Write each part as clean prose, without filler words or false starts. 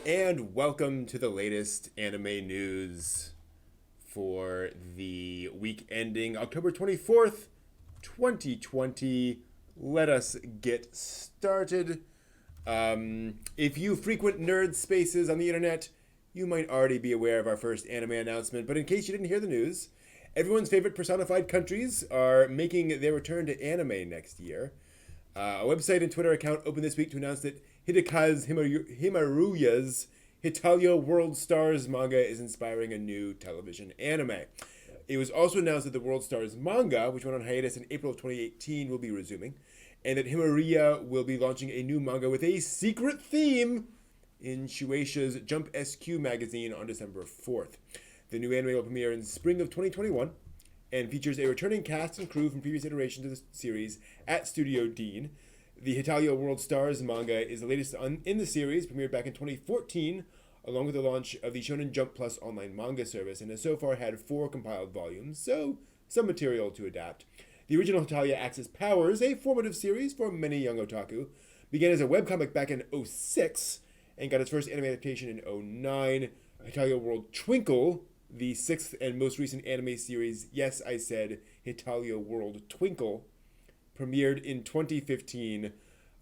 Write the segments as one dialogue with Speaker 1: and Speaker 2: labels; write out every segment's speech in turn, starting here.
Speaker 1: And welcome to the latest anime news for the week ending October 24th, 2020. Let us get started. If you frequent nerd spaces on the internet, you might already be aware of our first anime announcement, but in case you didn't hear the news, everyone's favorite personified countries are making their return to anime next year. A website and Twitter account opened this week to announce that Hidekazu Himaruya's Hetalia World Stars manga is inspiring a new television anime. It was also announced that the World Stars manga, which went on hiatus in April of 2018, will be resuming, and that Himaruya will be launching a new manga with a secret theme in Shueisha's Jump SQ magazine on December 4th. The new anime will premiere in spring of 2021 and features a returning cast and crew from previous iterations of the series at Studio DEEN. The Hetalia World Stars manga is the latest in the series, premiered back in 2014, along with the launch of the Shonen Jump Plus online manga service, and has so far had 4 compiled volumes, so some material to adapt. The original Hetalia Axis Powers, a formative series for many young otaku, began as a webcomic back in 2006 and got its first anime adaptation in 2009. Hetalia World Twinkle, the 6th and most recent anime series, yes, I said Hetalia World Twinkle, premiered in 2015.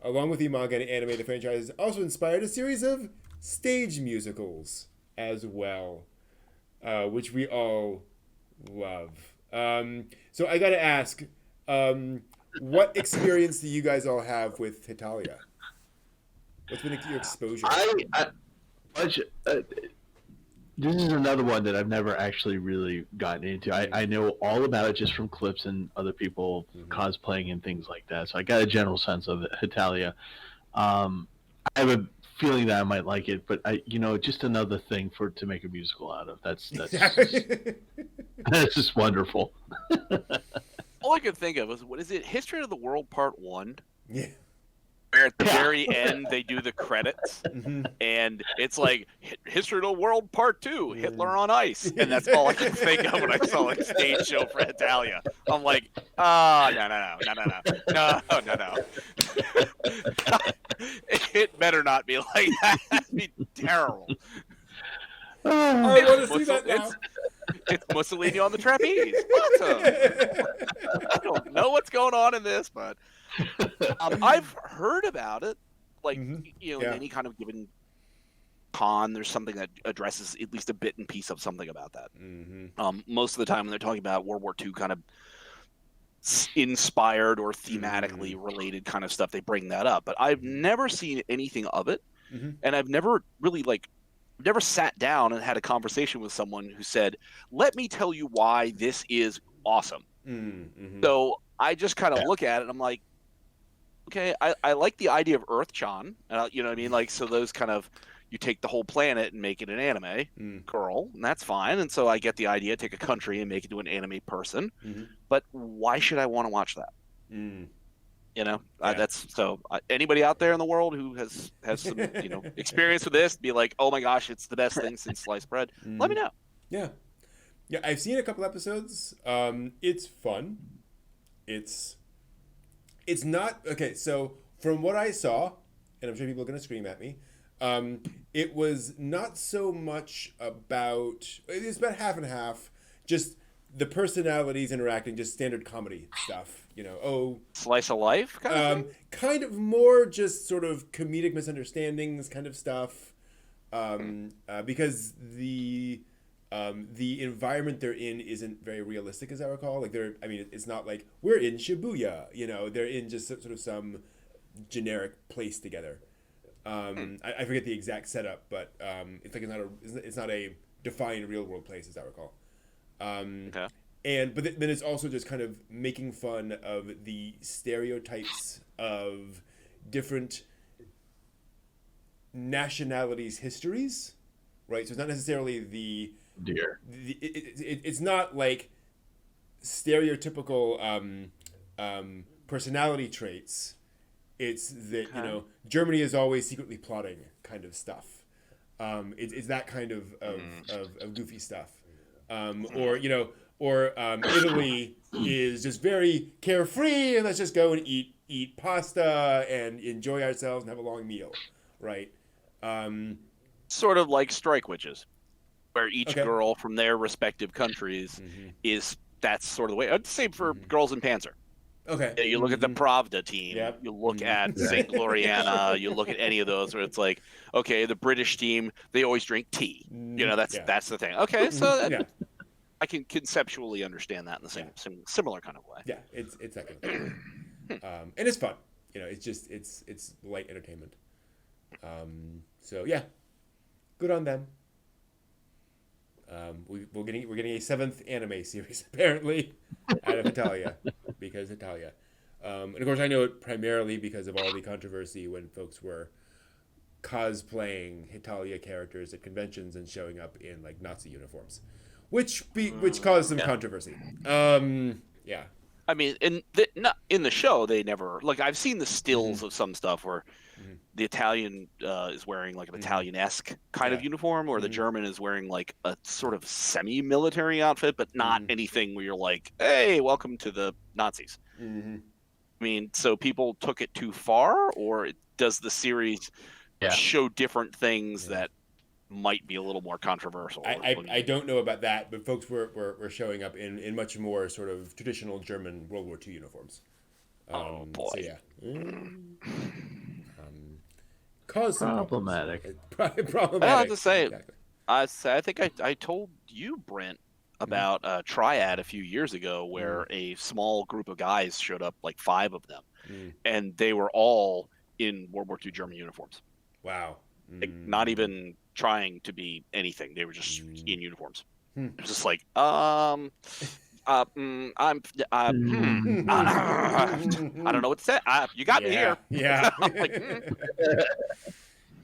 Speaker 1: Along with the manga and anime, the franchise also inspired a series of stage musicals as well, which we all love. So I gotta ask, what experience do you guys all have with Hetalia? What's been your exposure?
Speaker 2: This is another one that I've never actually really gotten into. I know all about it just from clips and other people cosplaying and things like that. So I got a general sense of it, Hetalia. I have a feeling that I might like it, but just another thing to make a musical out of. That's that's just wonderful.
Speaker 3: All I could think of was, what is it? History of the World Part 1?
Speaker 1: Yeah.
Speaker 3: Where at the very end they do the credits, and it's like History of the World Part 2, Hitler on Ice, and that's all I could think of when I saw like stage show for Hetalia. I'm like, no. It better not be like that. That'd be terrible.
Speaker 1: I want to see that now.
Speaker 3: It's Mussolini on the trapeze. Awesome. I don't know what's going on in this, but I've heard about it. Like, in any kind of given con, there's something that addresses at least a bit and piece of something about that. Most of the time when they're talking about World War II kind of inspired or thematically related kind of stuff, they bring that up. But I've never seen anything of it, and I've never really never sat down and had a conversation with someone who said, let me tell you why this is awesome. So I just kind of look at it and I'm like, okay, I like the idea of Earth-chan. You know what I mean? Like, so those kind of, you take the whole planet and make it an anime girl, and that's fine. And so I get the idea, take a country and make it to an anime person. But why should I want to watch that? That's so. Anybody out there in the world who has some experience with this, be like, oh my gosh, it's the best thing since sliced bread. Let me know.
Speaker 1: Yeah, I've seen a couple episodes. It's fun. It's not okay. So from what I saw, and I'm sure people are going to scream at me, it was not so much about. It's about half and half. Just the personalities interacting, just standard comedy stuff.
Speaker 3: Slice of life kind of thing?
Speaker 1: Kind of more just sort of comedic misunderstandings kind of stuff, because the environment they're in isn't very realistic, as I recall. Like it's not like we're in Shibuya, they're in just sort of some generic place together. I forget the exact setup, but it's like it's not a defined real world place, as I recall.
Speaker 3: Okay.
Speaker 1: But then it's also just kind of making fun of the stereotypes of different nationalities' histories, right? So it's not necessarily it's not like stereotypical personality traits. It's that Germany is always secretly plotting kind of stuff. It's that kind of goofy stuff, or Italy is just very carefree and let's just go and eat pasta and enjoy ourselves and have a long meal, right?
Speaker 3: sort of like Strike Witches, where each
Speaker 1: Okay.
Speaker 3: girl from their respective countries that's sort of the way. I'd say for girls in Panzer.
Speaker 1: Okay.
Speaker 3: You look at the Pravda team,
Speaker 1: Yep.
Speaker 3: you look at St. Gloriana, you look at any of those where it's like, okay, the British team, they always drink tea. You know, that's the thing. Okay, so I can conceptually understand that in the similar kind of way.
Speaker 1: Yeah, it's that kind of thing. And it's fun. You know, it's just it's light entertainment. So yeah, good on them. We're getting a 7th anime series apparently out of Hetalia, because Hetalia, and of course I know it primarily because of all the controversy when folks were cosplaying Hetalia characters at conventions and showing up in like Nazi uniforms, which caused some controversy. Yeah.
Speaker 3: I mean, in the show, they never like. I've seen the stills of some stuff where the Italian is wearing like an Italian-esque kind of uniform, or the German is wearing like a sort of semi-military outfit, but not anything where you're like, "Hey, welcome to the Nazis." I mean, so people took it too far, or does the series show different things that might be a little more controversial?
Speaker 1: I don't know about that, but folks were showing up in much more sort of traditional German World War II uniforms.
Speaker 3: Oh boy.
Speaker 1: So yeah. Cause some
Speaker 2: problematic.
Speaker 1: Problematic.
Speaker 3: I have to say,
Speaker 1: exactly.
Speaker 3: I think I told you, Brent, about a Triad a few years ago where a small group of guys showed up, like 5 of them, and they were all in World War II German uniforms.
Speaker 1: Wow.
Speaker 3: Like, not even trying to be anything. They were just in uniforms. It was just like, I don't know what to say. You got me here.
Speaker 1: Yeah.
Speaker 3: Like,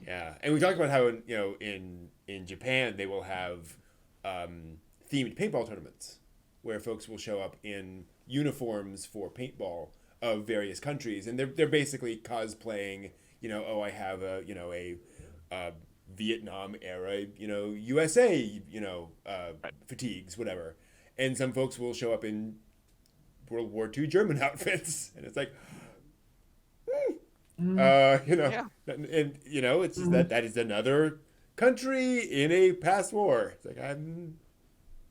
Speaker 1: yeah. And we talked about how in Japan they will have themed paintball tournaments where folks will show up in uniforms for paintball of various countries, and they're basically cosplaying. I have a Vietnam era, USA, fatigues, whatever. And some folks will show up in World War II German outfits, and it's like, and it's just that is another country in a past war. It's like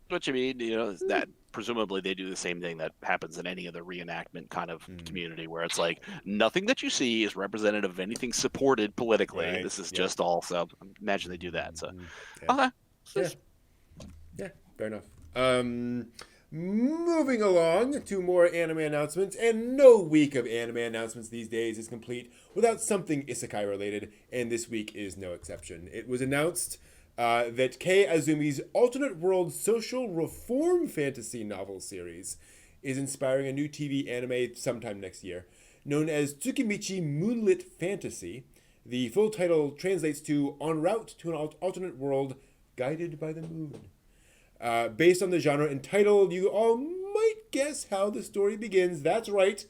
Speaker 3: what you mean, that presumably they do the same thing that happens in any other reenactment kind of community, where it's like nothing that you see is representative of anything supported politically. Right. This is just all. So imagine they do that. So okay,
Speaker 1: fair enough. Moving along to more anime announcements, and no week of anime announcements these days is complete without something isekai related, and this week is no exception. It was announced that Kei Azumi's alternate world social reform fantasy novel series is inspiring a new TV anime sometime next year, known as Tsukimichi Moonlit Fantasy. The full title translates to En Route to an Alternate World Guided by the Moon. Based on the genre and title, you all might guess how the story begins. That's right.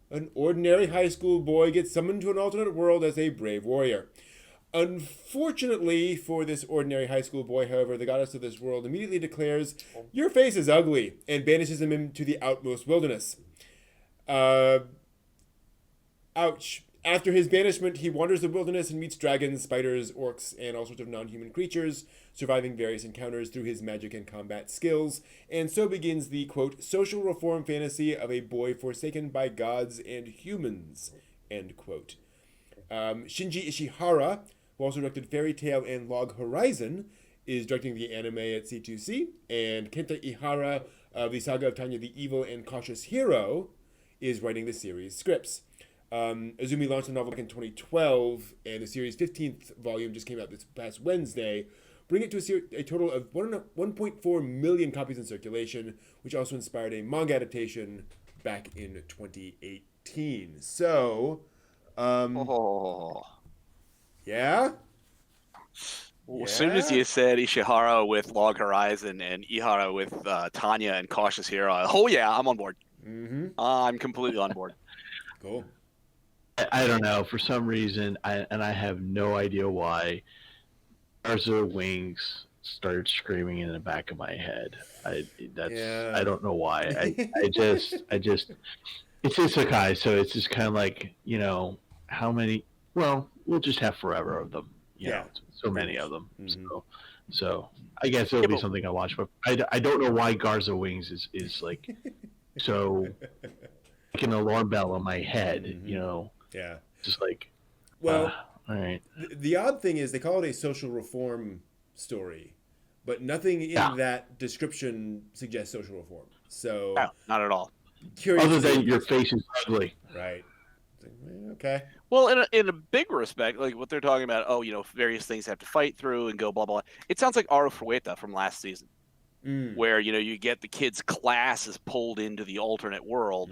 Speaker 1: An ordinary high school boy gets summoned to an alternate world as a brave warrior. Unfortunately for this ordinary high school boy, however, the goddess of this world immediately declares, "Your face is ugly," and banishes him into the outermost wilderness. Ouch. After his banishment, he wanders the wilderness and meets dragons, spiders, orcs, and all sorts of non-human creatures, surviving various encounters through his magic and combat skills. And so begins the, quote, social reform fantasy of a boy forsaken by gods and humans, end quote. Shinji Ishihara, who also directed Fairy Tail and Log Horizon, is directing the anime at C2C, and Kenta Ihara of the Saga of Tanya the Evil and Cautious Hero is writing the series scripts. Azumi launched the novel back in 2012, and the series' 15th volume just came out this past Wednesday, bringing it to a total of 1.4 million copies in circulation, which also inspired a manga adaptation back in 2018. So, yeah?
Speaker 3: As soon as you said Ishihara with Log Horizon and Ihara with Tanya and Cautious Hero, oh yeah, I'm on board. I'm completely on board.
Speaker 1: Cool.
Speaker 2: I don't know. For some reason, I have no idea why, Arthur Wings started screaming in the back of my head. I don't know why. I just it's isekai, so it's just kind of like, how many? Well, we'll just have forever of them. you know, so many of them.
Speaker 1: Mm-hmm.
Speaker 2: So I guess it'll be something I watch, but I don't know why Garza Wings is like so like an alarm bell on my head, you know.
Speaker 1: Yeah.
Speaker 2: Just like,
Speaker 1: well,
Speaker 2: all right.
Speaker 1: The odd thing is they call it a social reform story, but nothing in that description suggests social reform. So
Speaker 3: no, not at all.
Speaker 2: Other than your face is ugly.
Speaker 1: Right. Okay.
Speaker 3: Well, in a big respect, like what they're talking about, you know, various things have to fight through and go blah blah. It sounds like Aro Frueta from last season, where you know you get the kid's class is pulled into the alternate world,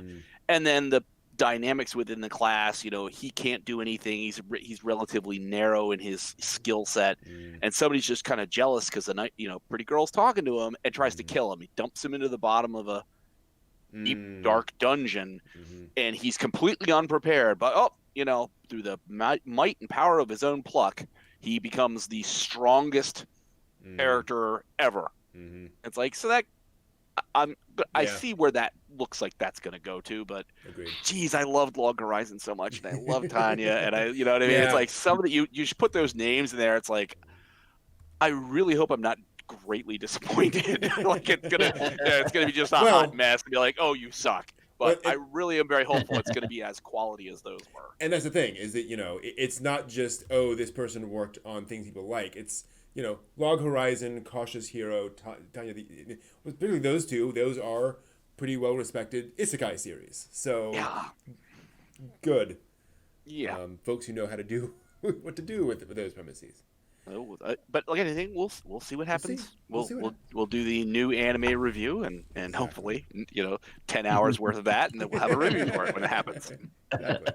Speaker 3: and then the dynamics within the class, you know, he can't do anything. He's relatively narrow in his skill set, and somebody's just kind of jealous because the night, you know, pretty girl's talking to him and tries to kill him. He dumps him into the bottom of a deep dark dungeon, and he's completely unprepared. But you know, through the might and power of his own pluck, he becomes the strongest character ever. It's like, so that I see where that looks like that's going to go to, but geez, I loved Log Horizon so much, and I love Tanya, and you know what I mean? It's like some of the, you should put those names in there. It's like, I really hope I'm not greatly disappointed. Like it's gonna be just a hot mess and be like, oh, you suck. But I really am very hopeful it's going to be as quality as those were. And
Speaker 1: that's the thing, is that, you know, it's not just, oh, this person worked on things people like. It's, you know, Log Horizon, Cautious Hero, Tanya, particularly those two, those are pretty well-respected isekai series. So, good.
Speaker 3: Yeah.
Speaker 1: Folks who know how to do, what to do with those premises.
Speaker 3: But like anything, we'll see what happens. We'll do the new anime review and hopefully, you know, 10 hours worth of that, and then we'll have a review for it when it happens.
Speaker 1: Exactly.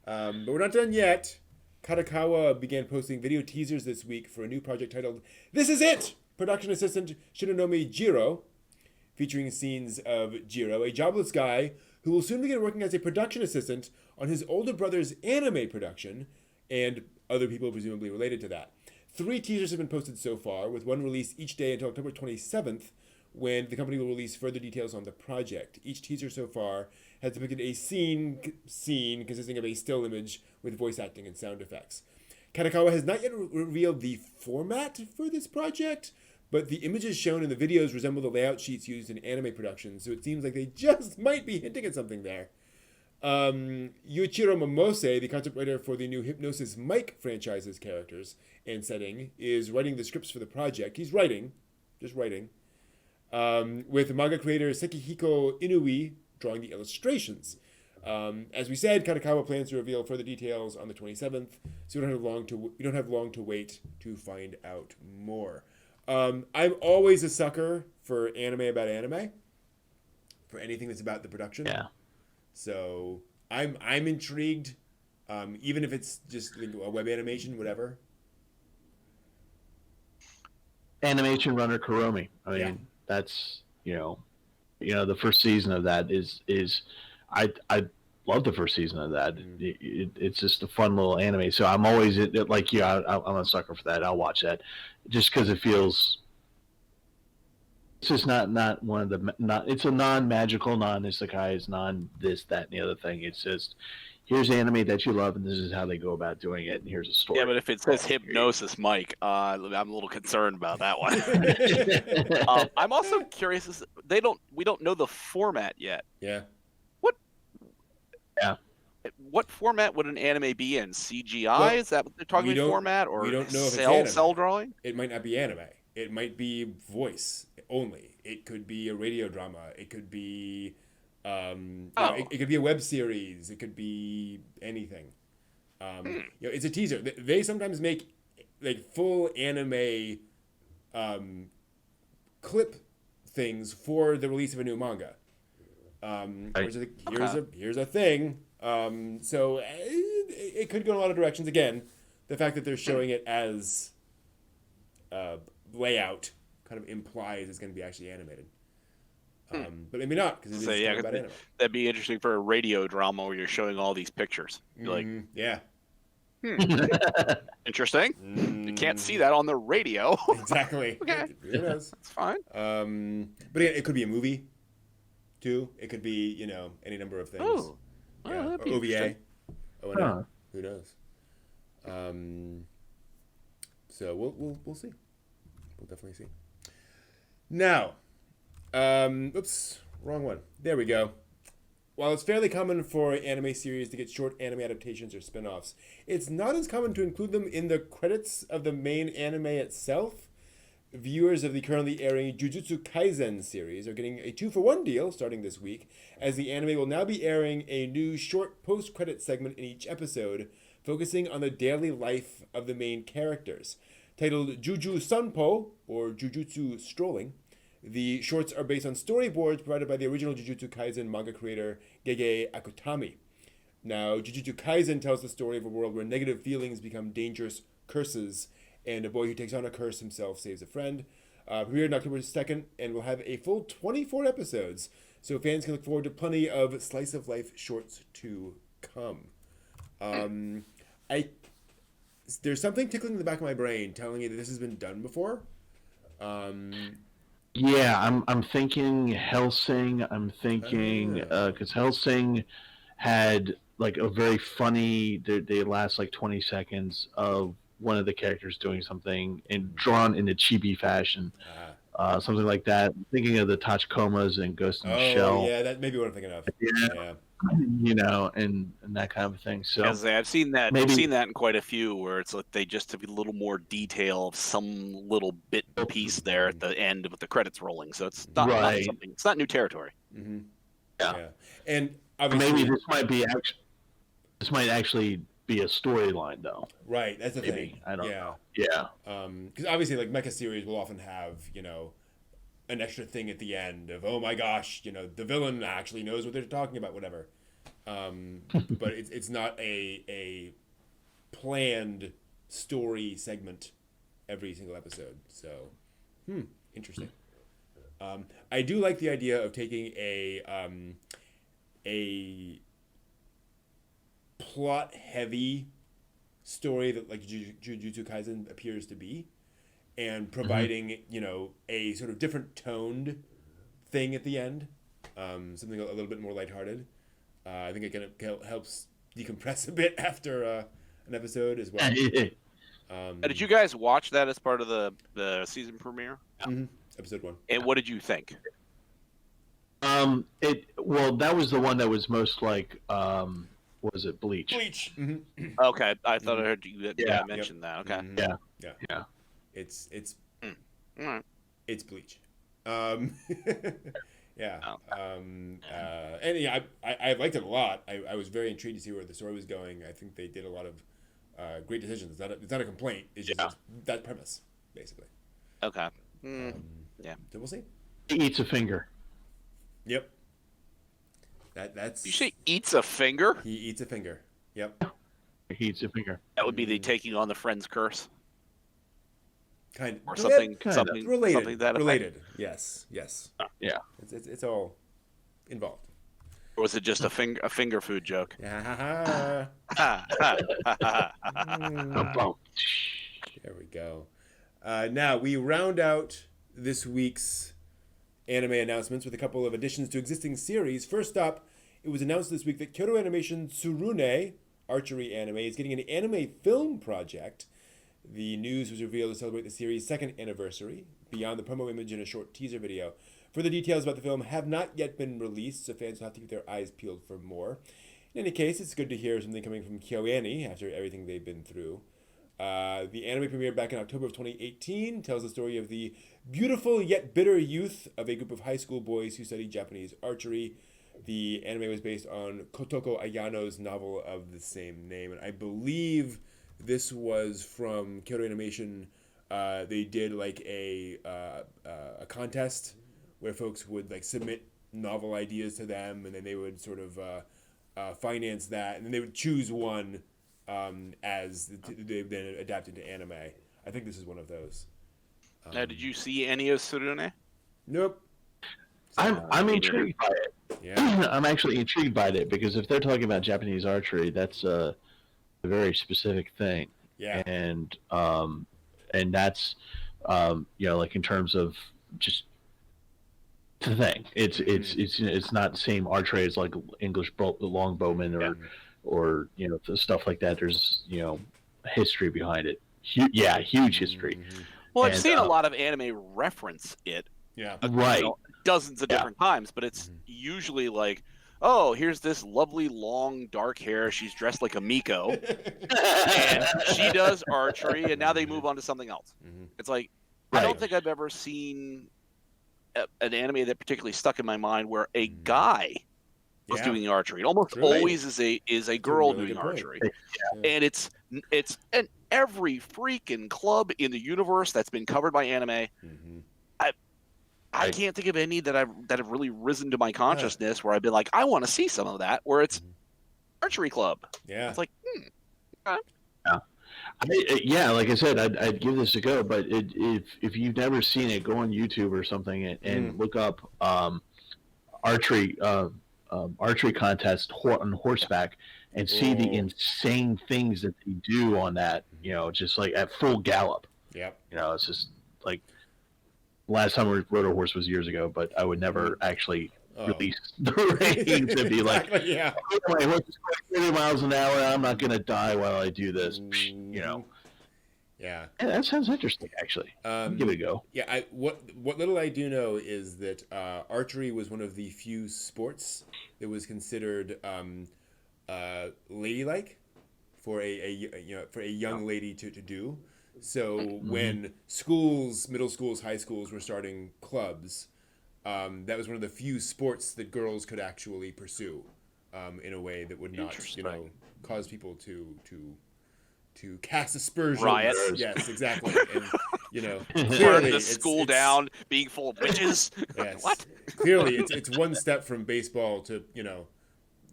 Speaker 1: But we're not done yet. Kadokawa began posting video teasers this week for a new project titled "This Is It!" Production assistant Shinonome Jiro, featuring scenes of Jiro, a jobless guy who will soon begin working as a production assistant on his older brother's anime production, and other people presumably related to that. 3 teasers have been posted so far, with one released each day until October 27th, when the company will release further details on the project. Each teaser so far has depicted a scene consisting of a still image with voice acting and sound effects. Kadokawa has not yet revealed the format for this project, but the images shown in the videos resemble the layout sheets used in anime productions, so it seems like they just might be hinting at something there. Yuichiro Momose, the concept writer for the new Hypnosis Mike franchise's characters and setting, is writing the scripts for the project. He's just writing, with manga creator Sekihiko Inui drawing the illustrations. As we said, Kadokawa plans to reveal further details on the 27th, so we don't have long to wait to find out more. I'm always a sucker for anime about anime, for anything that's about the production.
Speaker 2: Yeah.
Speaker 1: So I'm intrigued, even if it's just a web animation, whatever.
Speaker 2: Animation Runner Kuromi. I mean, that's you know the first season of that is I love the first season of that. It's just a fun little anime. So I'm always like you. I'm a sucker for that. I'll watch that just because it feels. It's just not one of the it's a non-magical, non-isekai, it's non-this, that, and the other thing. It's just here's anime that you love, and this is how they go about doing it, and here's a story.
Speaker 3: Yeah, but if it says Hypnosis Mike, I'm a little concerned about that one. I'm also curious. We don't know the format yet.
Speaker 1: Yeah.
Speaker 3: What format would an anime be in? CGI? Well, is that what they're talking about? Format or
Speaker 1: we don't know if it's
Speaker 3: cell drawing?
Speaker 1: It might not be anime. It might be voice only. It could be a radio drama. It could be, it could be a web series. It could be anything. It's a teaser. They sometimes make like full anime clip things for the release of a new manga. Here's a thing. So it could go in a lot of directions. Again, the fact that they're showing it as layout kind of implies it's going to be actually animated. But maybe not, because it's about anime.
Speaker 3: That'd be interesting for a radio drama where you're showing all these pictures. You're interesting. You can't see that on the radio.
Speaker 1: Exactly.
Speaker 3: Okay.
Speaker 1: Who knows?
Speaker 3: That's fine.
Speaker 1: But again, it could be a movie, too. It could be, any number of things.
Speaker 3: That'd be
Speaker 1: OVA.
Speaker 3: interesting.
Speaker 1: Who knows? So we'll see. We'll definitely see. Now, oops, wrong one. There we go. While it's fairly common for anime series to get short anime adaptations or spin-offs, it's not as common to include them in the credits of the main anime itself. Viewers of the currently airing Jujutsu Kaisen series are getting a 2-for-1 deal starting this week, as the anime will now be airing a new short post-credit segment in each episode, focusing on the daily life of the main characters. Titled Juju Sanpo, or Jujutsu Strolling, the shorts are based on storyboards provided by the original Jujutsu Kaisen manga creator Gege Akutami. Now, Jujutsu Kaisen tells the story of a world where negative feelings become dangerous curses, and a boy who takes on a curse himself saves a friend. Premiered on October 2nd, and will have a full 24 episodes, so fans can look forward to plenty of slice-of-life shorts to come. There's something tickling in the back of my brain telling me that this has been done before.
Speaker 2: Yeah, I'm thinking Hellsing. I'm thinking because Hellsing had like a very funny. They last like 20 seconds of one of the characters doing something and drawn in a chibi fashion, something like that. I'm thinking of the Tachikomas and Ghost in the Shell.
Speaker 1: Oh yeah, that may be what I'm thinking of. Yeah.
Speaker 2: You know, and that kind of thing. So
Speaker 3: I've seen that. I've seen that in quite a few where it's like they just have a little more detail of some little bit piece there at the end with the credits rolling. So it's not something. It's not new territory.
Speaker 1: Mm-hmm.
Speaker 2: Yeah,
Speaker 1: and obviously,
Speaker 2: maybe this might actually be a storyline though.
Speaker 1: Right, that's the thing.
Speaker 2: I don't know. Yeah,
Speaker 1: because obviously, like mecha series will often have an extra thing at the end of, oh my gosh, the villain actually knows what they're talking about, whatever. But it's not a planned story segment every single episode. So, interesting. I do like the idea of taking a plot heavy story that like Jujutsu Kaisen appears to be, and providing a sort of different toned thing at the end, something a little bit more lighthearted. I think it kind of helps decompress a bit after an episode as well.
Speaker 3: Did you guys watch that as part of the season premiere?
Speaker 1: Mm-hmm. Episode 1.
Speaker 3: And what did you think?
Speaker 2: That was the one that was most like was it Bleach?
Speaker 1: Bleach. Mm-hmm.
Speaker 3: Okay, I thought I heard you mention that. Okay.
Speaker 1: Mm-hmm. Yeah. It's
Speaker 3: Right.
Speaker 1: It's Bleach. Yeah. And yeah, I liked it a lot. I was very intrigued to see where the story was going. I think they did a lot of great decisions. It's not a complaint. It's just that premise, basically.
Speaker 3: Okay.
Speaker 1: Yeah. So we'll see.
Speaker 2: He eats a finger.
Speaker 1: Yep. That's.
Speaker 3: You say eats a finger?
Speaker 1: He eats a finger. Yep.
Speaker 2: He eats a finger.
Speaker 3: That would be the taking on the friend's curse.
Speaker 1: Kind of.
Speaker 3: Or something.
Speaker 1: Something related. Something that related. Yes.
Speaker 2: Yeah.
Speaker 1: It's all involved.
Speaker 3: Or was it just a finger food joke?
Speaker 1: Yeah. There we go. Now we round out this week's anime announcements with a couple of additions to existing series. First up, it was announced this week that Kyoto Animation Tsurune, archery anime, is getting an anime film project. The news was revealed to celebrate the series' second anniversary, beyond the promo image and a short teaser video. Further details about the film have not yet been released, so fans will have to keep their eyes peeled for more. In any case, it's good to hear something coming from KyoAni after everything they've been through. The anime premiered back in October of 2018, tells the story of the beautiful yet bitter youth of a group of high school boys who study Japanese archery. The anime was based on Kotoko Ayano's novel of the same name, and I believe this was from Kyoto Animation. They did like a contest where folks would like submit novel ideas to them, and then they would sort of finance that, and then they would choose one as they then adapt into anime. I think this is one of those.
Speaker 3: Now, did you see any of Tsurune?
Speaker 1: Nope.
Speaker 2: I'm intrigued by it.
Speaker 1: Yeah.
Speaker 2: I'm actually intrigued by it because if they're talking about Japanese archery, that's a very specific thing.
Speaker 1: Yeah.
Speaker 2: And that's like in terms of just the thing. It's not the same archery as like English longbowmen or stuff like that. There's history behind it. huge history.
Speaker 3: Well, I've seen a lot of anime reference it,
Speaker 2: right,
Speaker 3: dozens of different times, but it's usually like, oh, here's this lovely long dark hair. She's dressed like a Miko, and she does archery, and now they move on to something else. It's like I don't think I've ever seen an anime that particularly stuck in my mind where a guy was doing archery. It almost always is a girl doing archery, and it's in every freaking club in the universe that's been covered by anime. I can't think of any that have really risen to my consciousness where I've been like, I want to see some of that. Where it's archery club. Yeah, it's like,
Speaker 2: like I said, I'd give this a go. But if you've never seen it, go on YouTube or something and look up archery contest on horseback and see the insane things that they do on that. Just like at full gallop. It's just like. Last time we rode a horse was years ago, but I would never actually release the reins and be like, my horse is going 30 miles an hour. I'm not going to die while I do this.
Speaker 1: Yeah,
Speaker 2: that sounds interesting, actually. Give it a go.
Speaker 1: Yeah, what little I do know is that archery was one of the few sports that was considered ladylike for a young lady to do. So when schools, middle schools, high schools were starting clubs, that was one of the few sports that girls could actually pursue in a way that would not, cause people to cast aspersions.
Speaker 3: Riot.
Speaker 1: Yes, exactly. And,
Speaker 3: clearly the school down, being full of witches.
Speaker 1: Yes.
Speaker 3: What?
Speaker 1: Clearly, it's one step from baseball to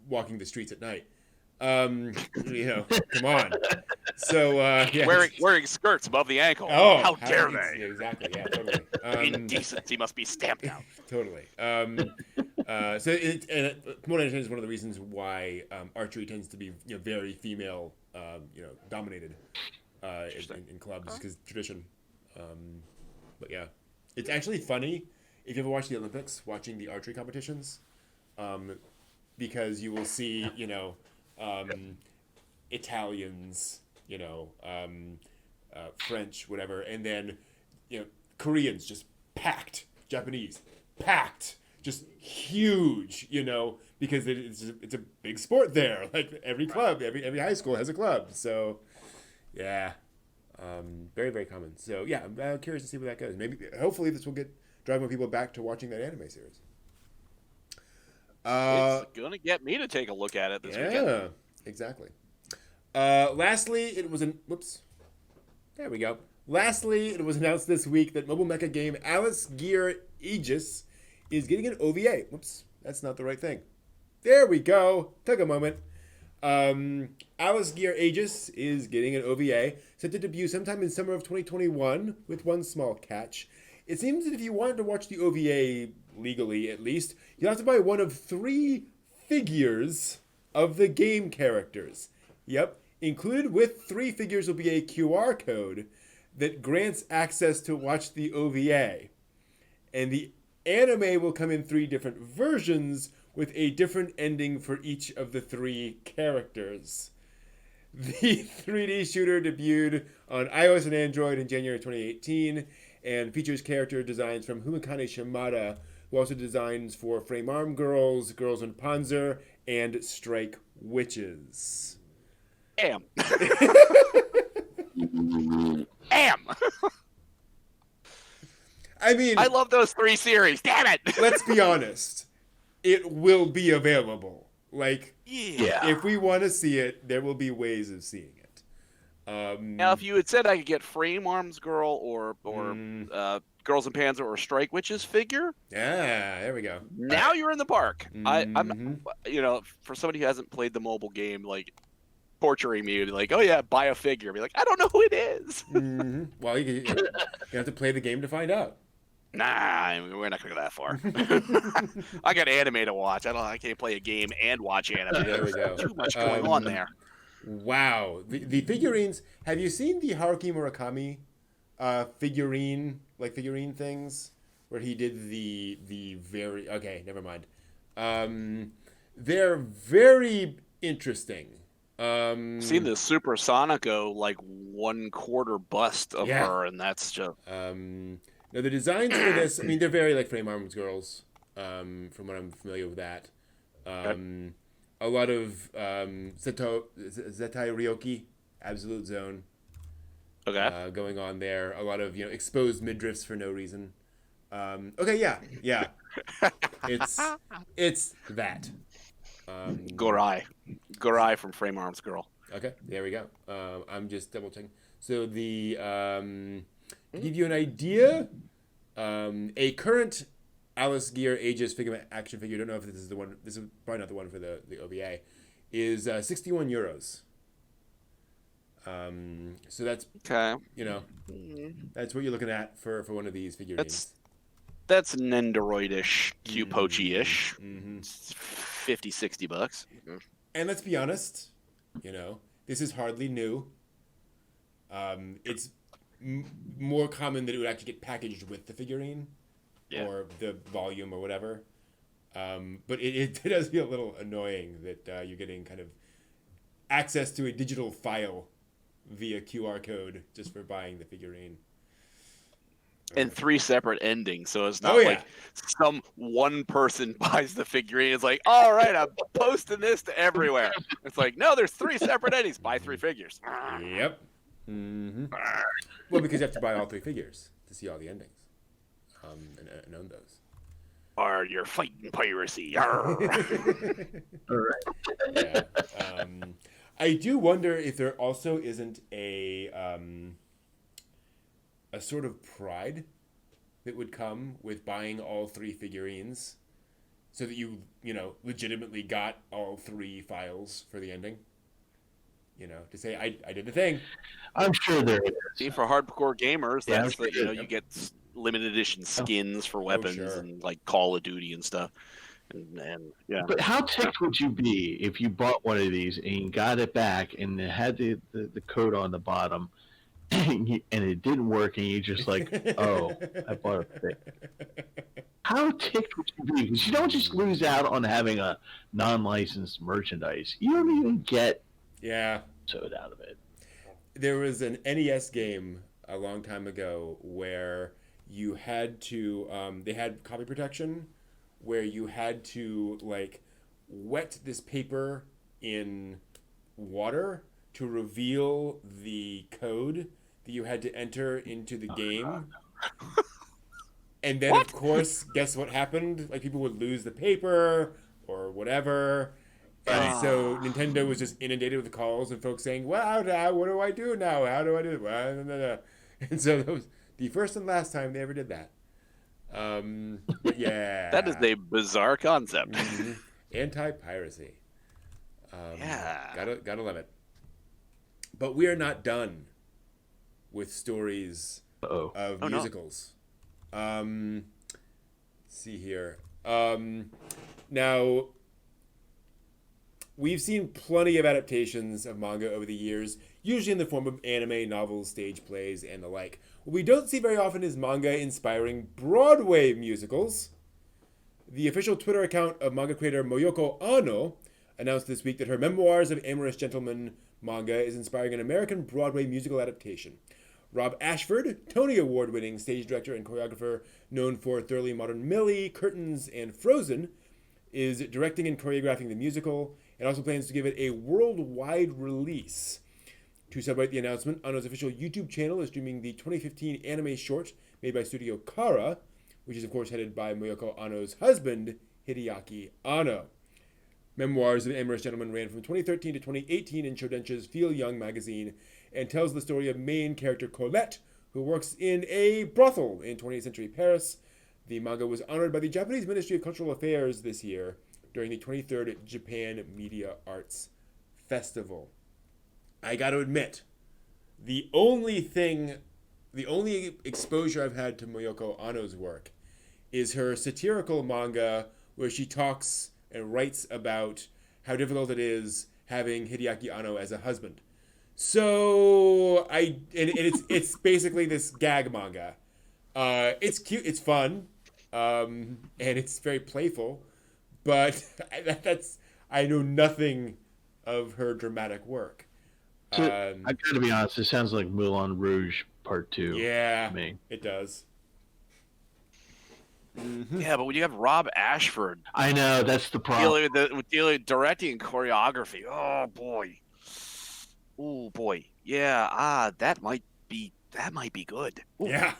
Speaker 1: walking the streets at night. Come on. So
Speaker 3: wearing skirts above the ankle.
Speaker 1: Oh,
Speaker 3: how dare they?
Speaker 1: Exactly. Yeah, totally.
Speaker 3: Indecency must be stamped out.
Speaker 1: Totally. From what I understand is one of the reasons why archery tends to be very female dominated in clubs because tradition. But yeah, it's actually funny if you ever watch the Olympics, watching the archery competitions, because you will see Italians, French, whatever, and then Koreans just packed, Japanese packed, just huge, because it's a big sport there. Like every club, every high school has a club. So yeah, very very common. So yeah, I'm curious to see where that goes. Hopefully this will drive more people back to watching that anime series.
Speaker 3: It's gonna get me to take a look at it this weekend.
Speaker 1: Yeah, exactly. Lastly, it was there we go. Lastly, it was announced this week that mobile mecha game Alice Gear Aegis is getting an OVA. Whoops, that's not the right thing. There we go. Took a moment. Alice Gear Aegis is getting an OVA, set to debut sometime in summer of 2021, with one small catch. It seems that if you wanted to watch the OVA legally, at least, you'll have to buy one of 3 figures of the game characters. Yep. Included with 3 figures will be a QR code that grants access to watch the OVA. And the anime will come in 3 different versions with a different ending for each of the 3 characters. The 3D shooter debuted on iOS and Android in January 2018 and features character designs from Humikane Shimada, who also designs for Frame Arm Girls, Girls in Panzer, and Strike Witches.
Speaker 3: Am. Am.
Speaker 1: I mean,
Speaker 3: I love those 3 series. Damn it.
Speaker 1: Let's be honest. It will be available. Like, if we want to see it, there will be ways of seeing it.
Speaker 3: Now, if you had said I could get Frame Arms Girl or Girls in Panzer or Strike Witches figure,
Speaker 1: there we go.
Speaker 3: Now you're in the park. I'm, for somebody who hasn't played the mobile game, like torturing me, like, oh yeah, buy a figure. Be like, I don't know who it is.
Speaker 1: Well, you have to play the game to find out.
Speaker 3: Nah, we're not gonna go that far. I got anime to watch. I can't play a game and watch anime.
Speaker 1: There we go.
Speaker 3: Too much going on there.
Speaker 1: Wow, the figurines. Have you seen the Haruki Murakami figurine things where he did the very never mind. They're very interesting.
Speaker 3: Seen the Super Sonico like 1/4 bust of her, and that's just
Speaker 1: now the designs for this, I mean, they're very like Frame Arms Girls, from what I'm familiar with that. A lot of Zetai Ryoki, Absolute Zone, going on there. A lot of exposed midriffs for no reason. Okay, yeah, it's that.
Speaker 3: Gorai from Frame Arms Girl.
Speaker 1: Okay, there we go. I'm just double checking. So the to give you an idea, a current Alice Gear Aegis figure action figure. I don't know if this is the one. This is probably not the one for the OVA. Is 61 euros. So that's
Speaker 3: okay.
Speaker 1: That's what you're looking at for one of these figurines.
Speaker 3: That's Nendoroid-ish, Q-Pochi-ish. 50, $60.
Speaker 1: And let's be honest, this is hardly new. It's more common that it would actually get packaged with the figurine or the volume or whatever. But it does feel a little annoying that you're getting kind of access to a digital file via QR code just for buying the figurine.
Speaker 3: And 3 separate endings, so it's not like some one person buys the figurine. It's like, all right, I'm posting this to everywhere. It's like, no, there's 3 separate endings. Buy 3 figures.
Speaker 1: Yep. Well, because you have to buy all 3 figures to see all the endings, and own those.
Speaker 3: Or you're fighting piracy. All
Speaker 2: right.
Speaker 1: Yeah. I do wonder if there also isn't a sort of pride that would come with buying all 3 figurines, so that you legitimately got all 3 files for the ending. To say I did the thing.
Speaker 2: I'm sure there is.
Speaker 3: See, for hardcore gamers, that's you get limited edition skins for weapons and like Call of Duty and stuff. And yeah.
Speaker 2: But how ticked would you be if you bought one of these and you got it back and it had the code on the bottom and it didn't work and you just like, oh, I bought a thing. How ticked would you be? Because you don't just lose out on having a non-licensed merchandise. You don't even get code out of it.
Speaker 1: There was an NES game a long time ago where you had to they had copy protection, where you had to like wet this paper in water to reveal the code that you had to enter into the game. And then of course, guess what happened? Like people would lose the paper or whatever. And so Nintendo was just inundated with calls and folks saying, "Well, now what do I do now? How do I do it?" Well, and so that was the first and last time they ever did that. But yeah,
Speaker 3: that is a bizarre concept.
Speaker 1: Anti-piracy. Gotta love it. But we are not done with stories of musicals. No. Let's see here. Now, we've seen plenty of adaptations of manga over the years, usually in the form of anime, novels, stage plays, and the like. What we don't see very often is manga inspiring Broadway musicals. The official Twitter account of manga creator Moyoko Ano announced this week that her Memoirs of Amorous Gentleman manga is inspiring an American Broadway musical adaptation. Rob Ashford, Tony Award-winning stage director and choreographer known for Thoroughly Modern Millie, Curtains, and Frozen, is directing and choreographing the musical, and also plans to give it a worldwide release. To celebrate the announcement, Ano's official YouTube channel is streaming the 2015 anime short made by Studio Kara, which is of course headed by Moyoko Ano's husband, Hideaki Ano. Memoirs of an Amorous Gentleman ran from 2013 to 2018 in Shoudensha's Feel Young magazine and tells the story of main character Colette, who works in a brothel in 20th century Paris. The manga was honored by the Japanese Ministry of Cultural Affairs this year during the 23rd Japan Media Arts Festival. I got to admit, the only exposure I've had to Moyoko Ano's work is her satirical manga where she talks and writes about how difficult it is having Hideaki Ano as a husband. So it's basically this gag manga. It's cute, it's fun, and it's very playful. But I know nothing of her dramatic work.
Speaker 2: So, I gotta be honest, it sounds like Moulin Rouge Part 2.
Speaker 1: Yeah,
Speaker 2: to me.
Speaker 1: It does.
Speaker 3: Mm-hmm. Yeah, but when you have Rob Ashford,
Speaker 2: I know that's the problem.
Speaker 3: Dealing with directing and choreography. Oh boy. Oh boy. Yeah. That might be good. Ooh.
Speaker 1: Yeah.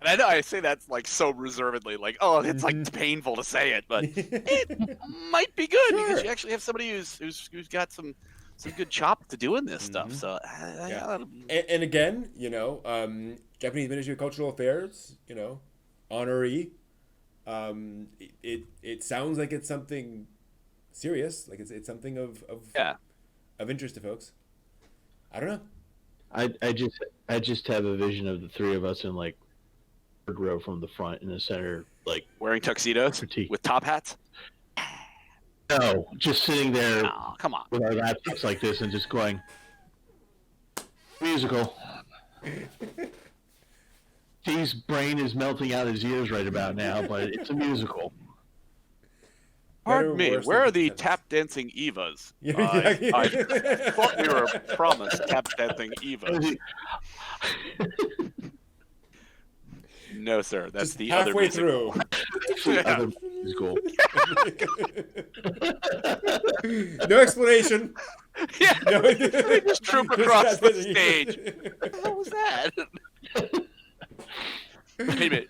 Speaker 3: And I know I say that's like so reservedly, like, oh, it's like painful to say it, but it might be good because you actually have somebody who's got some good chops to doing this stuff. So,
Speaker 1: and again, Japanese Ministry of Cultural Affairs, honoree. It sounds like it's something serious, like it's something of interest to folks. I don't know.
Speaker 2: I just have a vision of the three of us in like third row from the front in the center, like
Speaker 3: wearing tuxedos with top hats.
Speaker 2: No, just sitting there.
Speaker 3: Oh, come on.
Speaker 2: With our laptops like this and just going musical. Steve's brain is melting out his ears right about now, but it's a musical.
Speaker 3: Pardon me, where are the tap dancing Evas? I thought we were promised tap dancing Evas. No, sir. That's
Speaker 1: just
Speaker 3: the
Speaker 1: halfway
Speaker 3: other musical.
Speaker 1: through.
Speaker 2: Other musical.
Speaker 1: No explanation.
Speaker 3: Yeah. No. They just troop across the stage. What the hell was that? Wait a minute.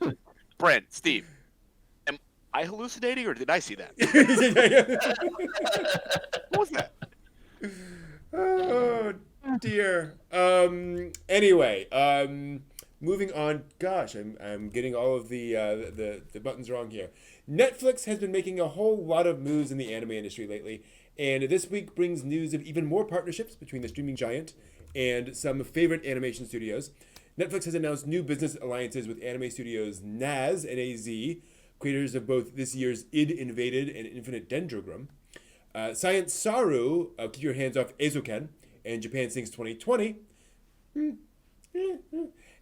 Speaker 3: Brent, Steve, am I hallucinating or did I see that? What was that?
Speaker 1: Oh, dear. Anyway, moving on. Gosh, I'm getting all of the buttons wrong here. Netflix has been making a whole lot of moves in the anime industry lately, and this week brings news of even more partnerships between the streaming giant and some favorite animation studios. Netflix has announced new business alliances with anime studios NAZ, N-A-Z, creators of both this year's Id Invaded and Infinite Dendrogram. Science Saru, Keep Your Hands Off Eizouken, and Japan Sings 2020. And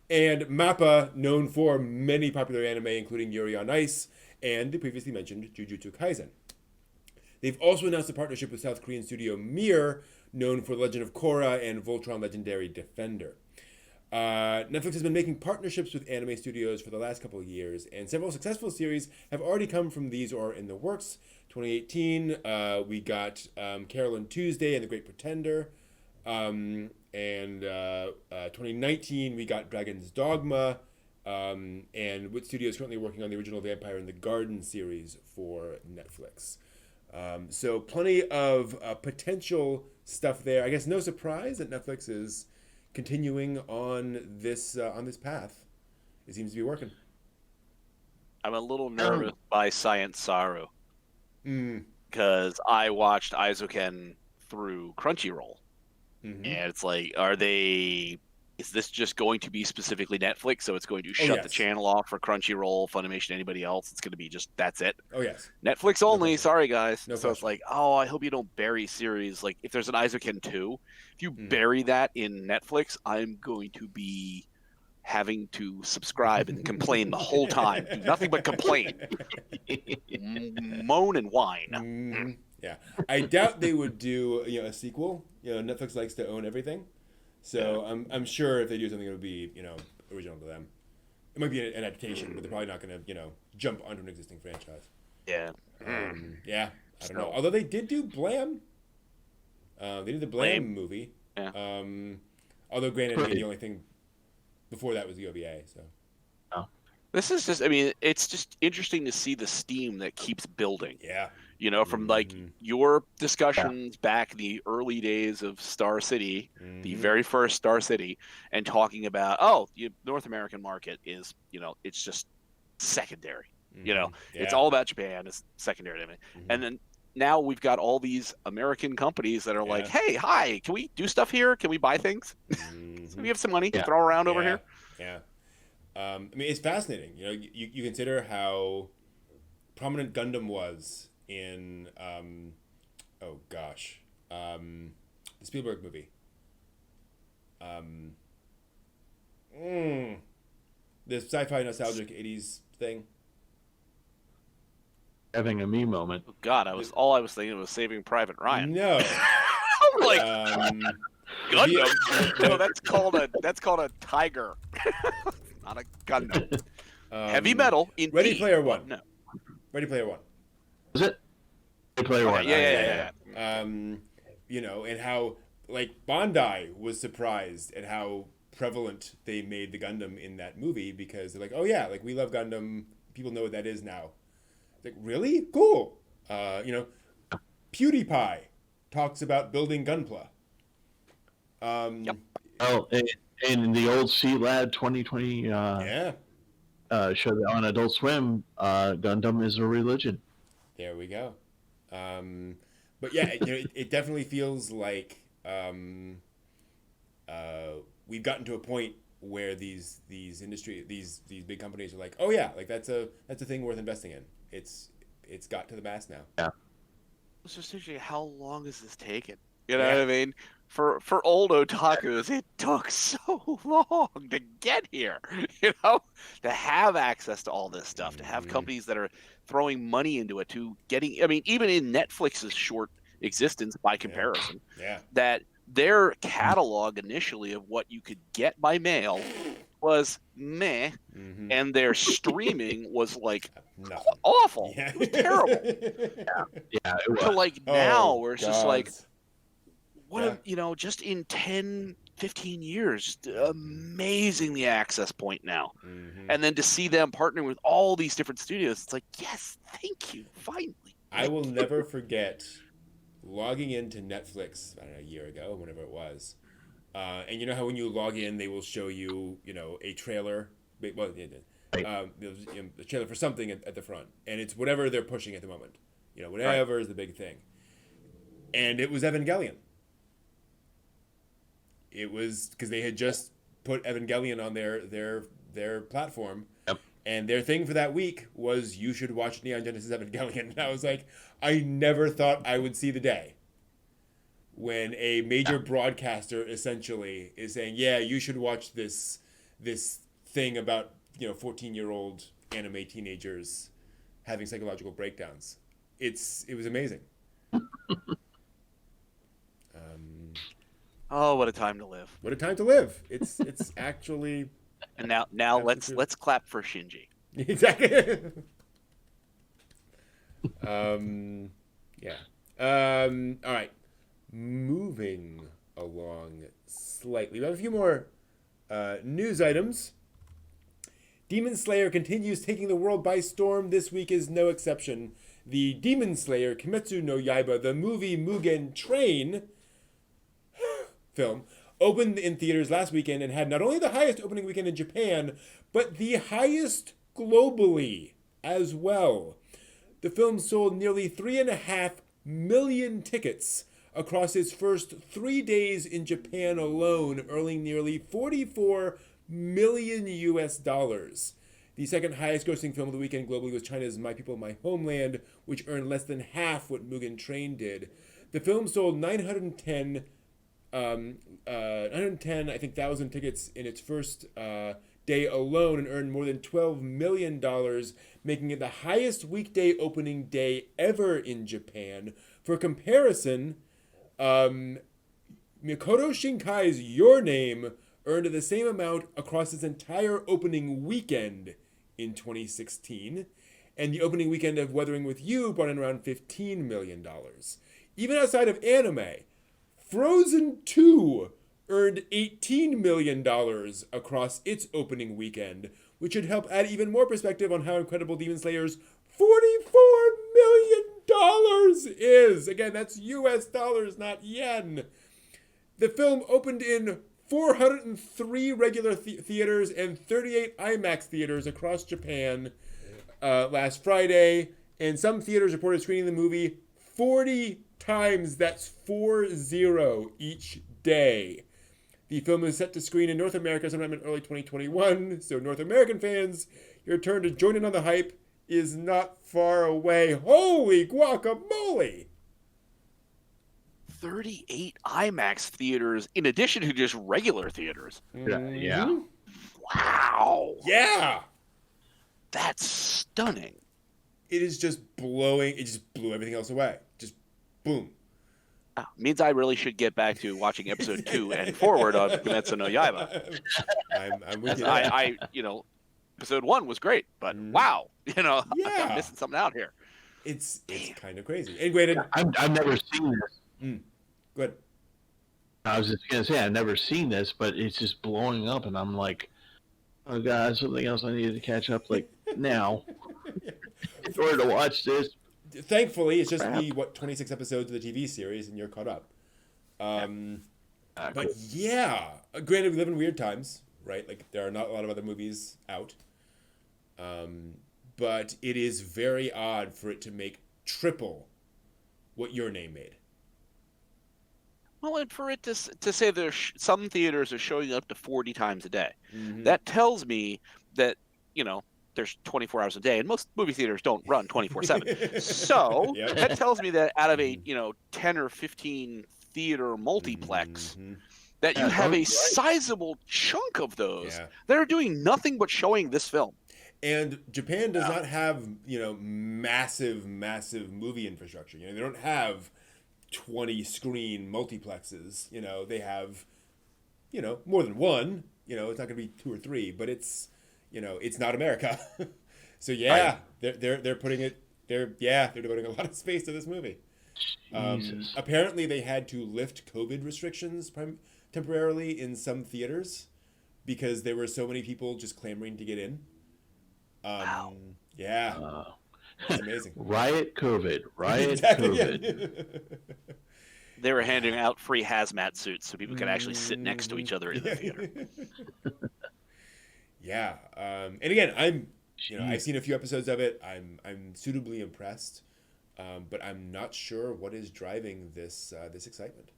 Speaker 1: MAPPA, known for many popular anime, including Yuri on Ice and the previously mentioned Jujutsu Kaisen. They've also announced a partnership with South Korean studio Mir, known for Legend of Korra and Voltron Legendary Defender. Netflix has been making partnerships with anime studios for the last couple of years, and several successful series have already come from these or are in the works. 2018, we got Carol Tuesday and The Great Pretender. And 2019, we got Dragon's Dogma. And Wit Studio is currently working on the original Vampire in the Garden series for Netflix. So plenty of potential stuff there. I guess no surprise that Netflix is continuing on this path. It seems to be working.
Speaker 3: I'm a little nervous by Science Saru because I watched Eizouken through Crunchyroll, and it's like, is this just going to be specifically Netflix? So it's going to shut the channel off for Crunchyroll, Funimation, anybody else? It's going to be just that's it.
Speaker 1: Oh yes,
Speaker 3: Netflix only. Sorry guys.
Speaker 1: No
Speaker 3: so
Speaker 1: question.
Speaker 3: It's like, I hope you don't bury series. Like if there's an Eizouken 2, if you bury that in Netflix, I'm going to be having to subscribe and complain the whole time. Do nothing but complain, moan and whine.
Speaker 1: Yeah, I doubt they would do a sequel. Netflix likes to own everything. So I'm sure if they do something, it would be original to them. It might be an adaptation, but they're probably not going to jump onto an existing franchise.
Speaker 3: Yeah.
Speaker 1: I don't know. Although they did do Blam. They did the Blam movie.
Speaker 3: Yeah.
Speaker 1: Although granted, the only thing before that was the OVA. So.
Speaker 3: This is just. I mean, it's just interesting to see the steam that keeps building.
Speaker 1: Yeah.
Speaker 3: From like your discussions back in the early days of Star City, the very first Star City, and talking about, the North American market is, it's just secondary. It's all about Japan. It's secondary to me. And then now we've got all these American companies that are like, hey, hi, can we do stuff here? Can we buy things? We have some money to throw around over here.
Speaker 1: Yeah. I mean, it's fascinating. You consider how prominent Gundam was in the Spielberg movie. The sci-fi nostalgic 80s thing.
Speaker 2: having a me moment.
Speaker 3: Oh, God, I was thinking was Saving Private Ryan.
Speaker 1: No.
Speaker 3: I'm like, Gundam. No, that's called a tiger, not a Gundam. Heavy metal. Indeed.
Speaker 1: Ready Player One.
Speaker 3: No.
Speaker 1: Ready Player One.
Speaker 2: Is it? Ready Player One.
Speaker 3: Yeah.
Speaker 1: You know, and how like Bandai was surprised at how prevalent they made the Gundam in that movie, because they're like, oh yeah, like we love Gundam. People know what that is now. Like, really? Cool. You know, PewDiePie talks about building Gunpla.
Speaker 2: Yep. Oh, and the old C-Lab 2020 show that on Adult Swim, Gundam is a religion.
Speaker 1: There we go. But yeah, you know, it definitely feels like we've gotten to a point where these big companies are like, oh yeah, like that's a thing worth investing in. It's got to the mass now.
Speaker 2: Yeah.
Speaker 3: It's just interesting. How long has this taken? You know what I mean? For old otakus, it took so long to get here. You know, to have access to all this stuff, to have companies that are throwing money into it, to getting. I mean, even in Netflix's short existence, by comparison, that their catalog initially of what you could get by mail was meh, and their streaming was like awful. Yeah. It was terrible.
Speaker 2: Yeah, it was.
Speaker 3: So like now, where it's just like, what you know, just in 10, 15 years, just amazing the access point now. And then to see them partnering with all these different studios, it's like, yes, thank you, finally.
Speaker 1: I will never forget logging into Netflix, I don't know, a year ago, whenever it was. And you know how when you log in, they will show you, you know, a trailer, well, a trailer for something at the front, and it's whatever they're pushing at the moment, you know, whatever is the big thing. And it was Evangelion. It was because they had just put Evangelion on their platform, and their thing for that week was you should watch Neon Genesis Evangelion. And I was like, I never thought I would see the day when a major broadcaster essentially is saying, yeah, you should watch this thing about, you know, 14-year-old anime teenagers having psychological breakdowns. It was amazing.
Speaker 3: Oh, what a time to live!
Speaker 1: What a time to live! It's actually.
Speaker 3: And now let's clap for Shinji.
Speaker 1: Exactly. Yeah. All right. Moving along slightly, we have a few more news items. Demon Slayer continues taking the world by storm. This week is no exception. The Demon Slayer Kimetsu no Yaiba, the movie Mugen Train film, opened in theaters last weekend and had not only the highest opening weekend in Japan, but the highest globally as well. The film sold nearly 3.5 million tickets across its first 3 days in Japan alone, earning nearly $44 million. The second highest grossing film of the weekend globally was China's My People, My Homeland, which earned less than half what Mugen Train did. The film sold 910 I think, thousand tickets in its first day alone and earned more than $12 million, making it the highest weekday opening day ever in Japan. For comparison, Mikoto Shinkai's Your Name earned the same amount across its entire opening weekend in 2016, and the opening weekend of Weathering with You brought in around $15 million. Even outside of anime, Frozen 2 earned $18 million across its opening weekend, which should help add even more perspective on how incredible Demon Slayer's $44 million is. Again, that's US dollars, not yen. The film opened in 403 regular theaters and 38 IMAX theaters across Japan last Friday, and some theaters reported screening the movie 40 times. That's 40 each day. The film is set to screen in North America sometime in early 2021, so North American fans, your turn to join in on the hype is not far away. Holy guacamole!
Speaker 3: 38 IMAX theaters in addition to just regular theaters.
Speaker 2: Yeah.
Speaker 3: Wow.
Speaker 1: Yeah.
Speaker 3: That's stunning.
Speaker 1: it is just blowing. It just blew everything else away. Just boom.
Speaker 3: Means I really should get back to watching episode 2 and forward of Kimetsu no Yaiba.
Speaker 1: I'm with you.
Speaker 3: I episode 1 was great, but wow, I'm missing something out here.
Speaker 1: It's kind of crazy. And granted,
Speaker 2: I've never seen this.
Speaker 1: Go ahead.
Speaker 2: I was just gonna say I've never seen this, but it's just blowing up, and I'm like, oh god, something else I needed to catch up like now in order to watch this.
Speaker 1: Thankfully, it's just the 26 episodes of the TV series, and you're caught up. But yeah, granted, we live in weird times, right? Like there are not a lot of other movies out, but it is very odd for it to make triple what Your Name made.
Speaker 3: Well, and for it to say there's some theaters are showing up to 40 times a day, that tells me that there's 24 hours a day, and most movie theaters don't run 24/7. So that tells me that out of a 10 or 15 theater multiplex, that you have a sizable chunk of those that are doing nothing but showing this film.
Speaker 1: And Japan does not have massive movie infrastructure. They don't have 20 screen multiplexes. They have more than one. It's not going to be 2 or 3, but it's it's not America. So they're putting it. They're devoting a lot of space to this movie. Apparently, they had to lift COVID restrictions temporarily in some theaters because there were so many people just clamoring to get in.
Speaker 3: Wow.
Speaker 1: Yeah. It's amazing.
Speaker 2: Riot COVID. COVID.
Speaker 3: They were handing out free hazmat suits so people could actually sit next to each other in the theater.
Speaker 1: Yeah. And again, I've seen a few episodes of it. I'm suitably impressed, but I'm not sure what is driving this excitement.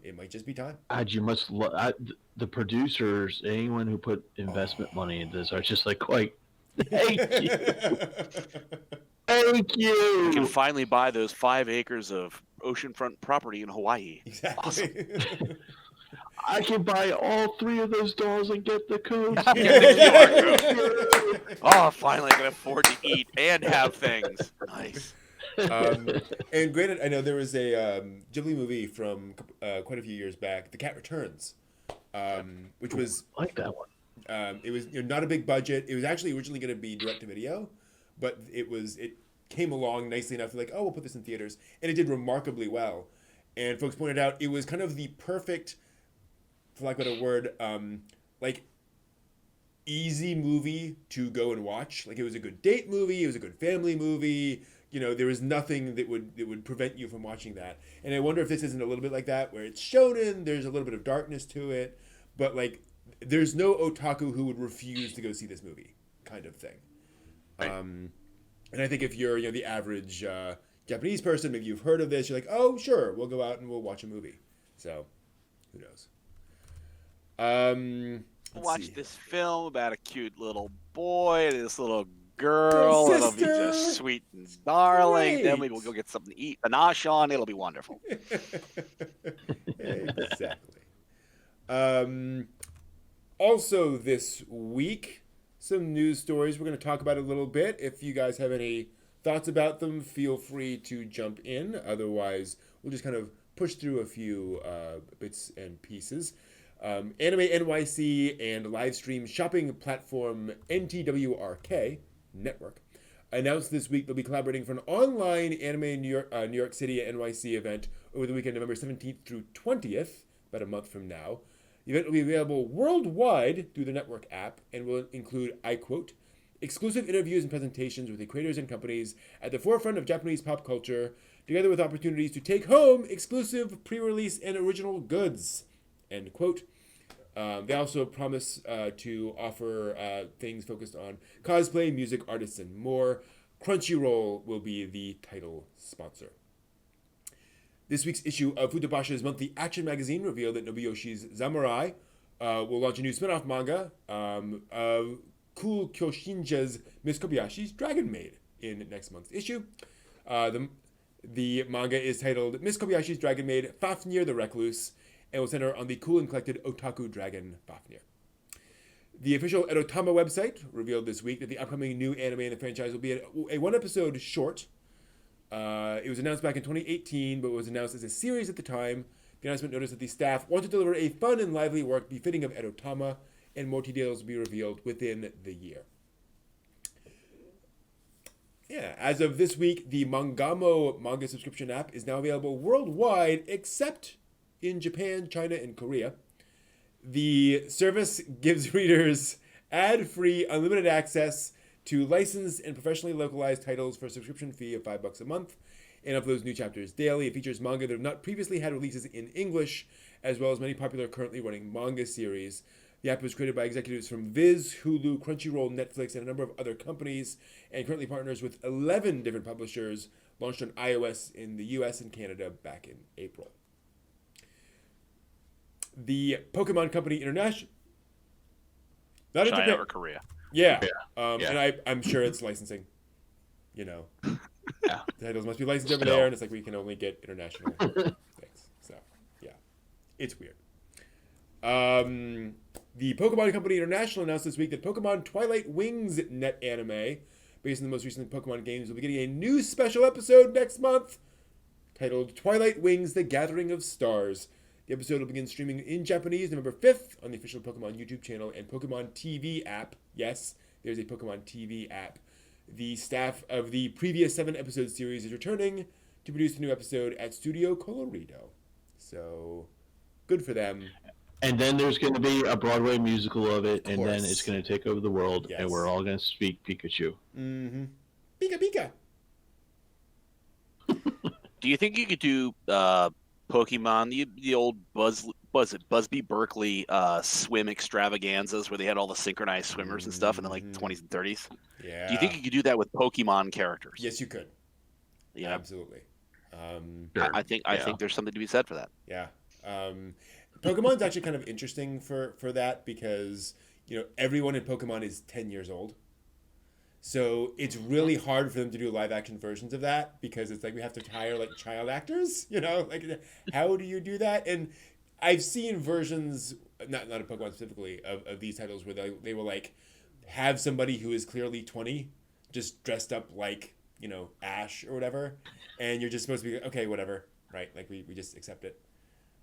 Speaker 1: It might just be time.
Speaker 2: You must the producers, anyone who put investment money into this, are just like, thank you. Thank you.
Speaker 3: You can finally buy those 5 acres of oceanfront property in Hawaii.
Speaker 1: Exactly.
Speaker 3: Awesome.
Speaker 2: I can buy all 3 of those dolls and get the code.
Speaker 3: Oh, finally I can afford to eat and have things. Nice.
Speaker 1: And granted, I know there was a Ghibli movie from quite a few years back, The Cat Returns, which was
Speaker 2: I like that one.
Speaker 1: It was not a big budget. It was actually originally going to be direct to video, but it came along nicely enough. Like, we'll put this in theaters, and it did remarkably well. And folks pointed out it was kind of the perfect, for lack of a better word, like easy movie to go and watch. Like it was a good date movie. It was a good family movie. There was nothing that would prevent you from watching that. And I wonder if this isn't a little bit like that, where it's shonen, there's a little bit of darkness to it, but like there's no otaku who would refuse to go see this movie, kind of thing. Right. And I think if you're the average Japanese person, maybe you've heard of this, you're like, oh sure, we'll go out and we'll watch a movie. So who knows?
Speaker 3: Watch this film about a cute little boy and this little girl. It'll be just sweet and darling. Great. Then maybe we'll go get something to eat. Panache on. It'll be wonderful.
Speaker 1: Exactly. Also this week, some news stories we're going to talk about a little bit. If you guys have any thoughts about them, feel free to jump in. Otherwise, we'll just kind of push through a few bits and pieces. Anime NYC and live stream shopping platform NTWRK Network announced this week they'll be collaborating for an online anime New York City NYC event over the weekend, November 17th through 20th, about a month from now. The event will be available worldwide through the network app and will include, I quote, exclusive interviews and presentations with the creators and companies at the forefront of Japanese pop culture, together with opportunities to take home exclusive pre-release and original goods, end quote. They also promise to offer things focused on cosplay, music, artists, and more. Crunchyroll will be the title sponsor. This week's issue of Futabasha's monthly action magazine revealed that Nobuyoshi's Samurai will launch a new spin-off manga of Cool Kyoshinja's Miss Kobayashi's Dragon Maid in next month's issue. The manga is titled Miss Kobayashi's Dragon Maid, Fafnir the Recluse, and will center on the cool and collected otaku dragon Fafnir. The official Edotama website revealed this week that the upcoming new anime in the franchise will be a one-episode short. It was announced back in 2018, but was announced as a series at the time. The announcement noticed that the staff want to deliver a fun and lively work befitting of Edotama, and more details will be revealed within the year. Yeah, as of this week, the Mangamo manga subscription app is now available worldwide, except in Japan, China, and Korea. The service gives readers ad-free, unlimited access to licensed and professionally localized titles for a subscription fee of $5 a month, and uploads new chapters daily. It features manga that have not previously had releases in English, as well as many popular currently running manga series. The app was created by executives from Viz, Hulu, Crunchyroll, Netflix, and a number of other companies, and currently partners with 11 different publishers, launched on iOS in the US and Canada back in April. The Pokemon Company International... Not in
Speaker 3: China
Speaker 1: Japan.
Speaker 3: or Korea.
Speaker 1: Yeah.
Speaker 2: Yeah.
Speaker 1: And I'm sure it's licensing. You know.
Speaker 2: Yeah.
Speaker 1: The titles must be licensed over
Speaker 2: Still.
Speaker 1: there, and it's like we can only get international things. So, yeah. It's weird. The Pokemon Company International announced this week that Pokemon Twilight Wings net anime, based on the most recent Pokemon games, will be getting a new special episode next month titled Twilight Wings: The Gathering of Stars. The episode will begin streaming in Japanese November 5th on the official Pokemon YouTube channel and Pokemon TV app. Yes, there's a Pokemon TV app. The staff of the previous 7-episode series is returning to produce the new episode at Studio Colorido. So, good for them.
Speaker 2: And then there's going to be a Broadway musical of it, and then
Speaker 1: course.
Speaker 2: it's going to take over the world,
Speaker 1: Yes.
Speaker 2: and we're all going to speak Pikachu.
Speaker 1: Mm-hmm. Pika Pika.
Speaker 3: Do you think you could do Pokemon, the old Busby Berkeley swim extravaganzas where they had all the synchronized swimmers and stuff in the 20s and 30s?
Speaker 1: Yeah.
Speaker 3: Do you think you could do that with Pokemon characters?
Speaker 1: Yes, you could.
Speaker 3: Yeah,
Speaker 1: Absolutely.
Speaker 2: Sure.
Speaker 3: I think there's something to be said for that.
Speaker 1: Yeah. Pokemon's actually kind of interesting for that because, everyone in Pokemon is 10 years old. So it's really hard for them to do live action versions of that because it's like we have to hire like child actors, how do you do that? And I've seen versions, not of Pokemon specifically, of these titles where they will like have somebody who is clearly 20 just dressed up like, Ash or whatever. And you're just supposed to be, okay, whatever, right? Like we just accept it.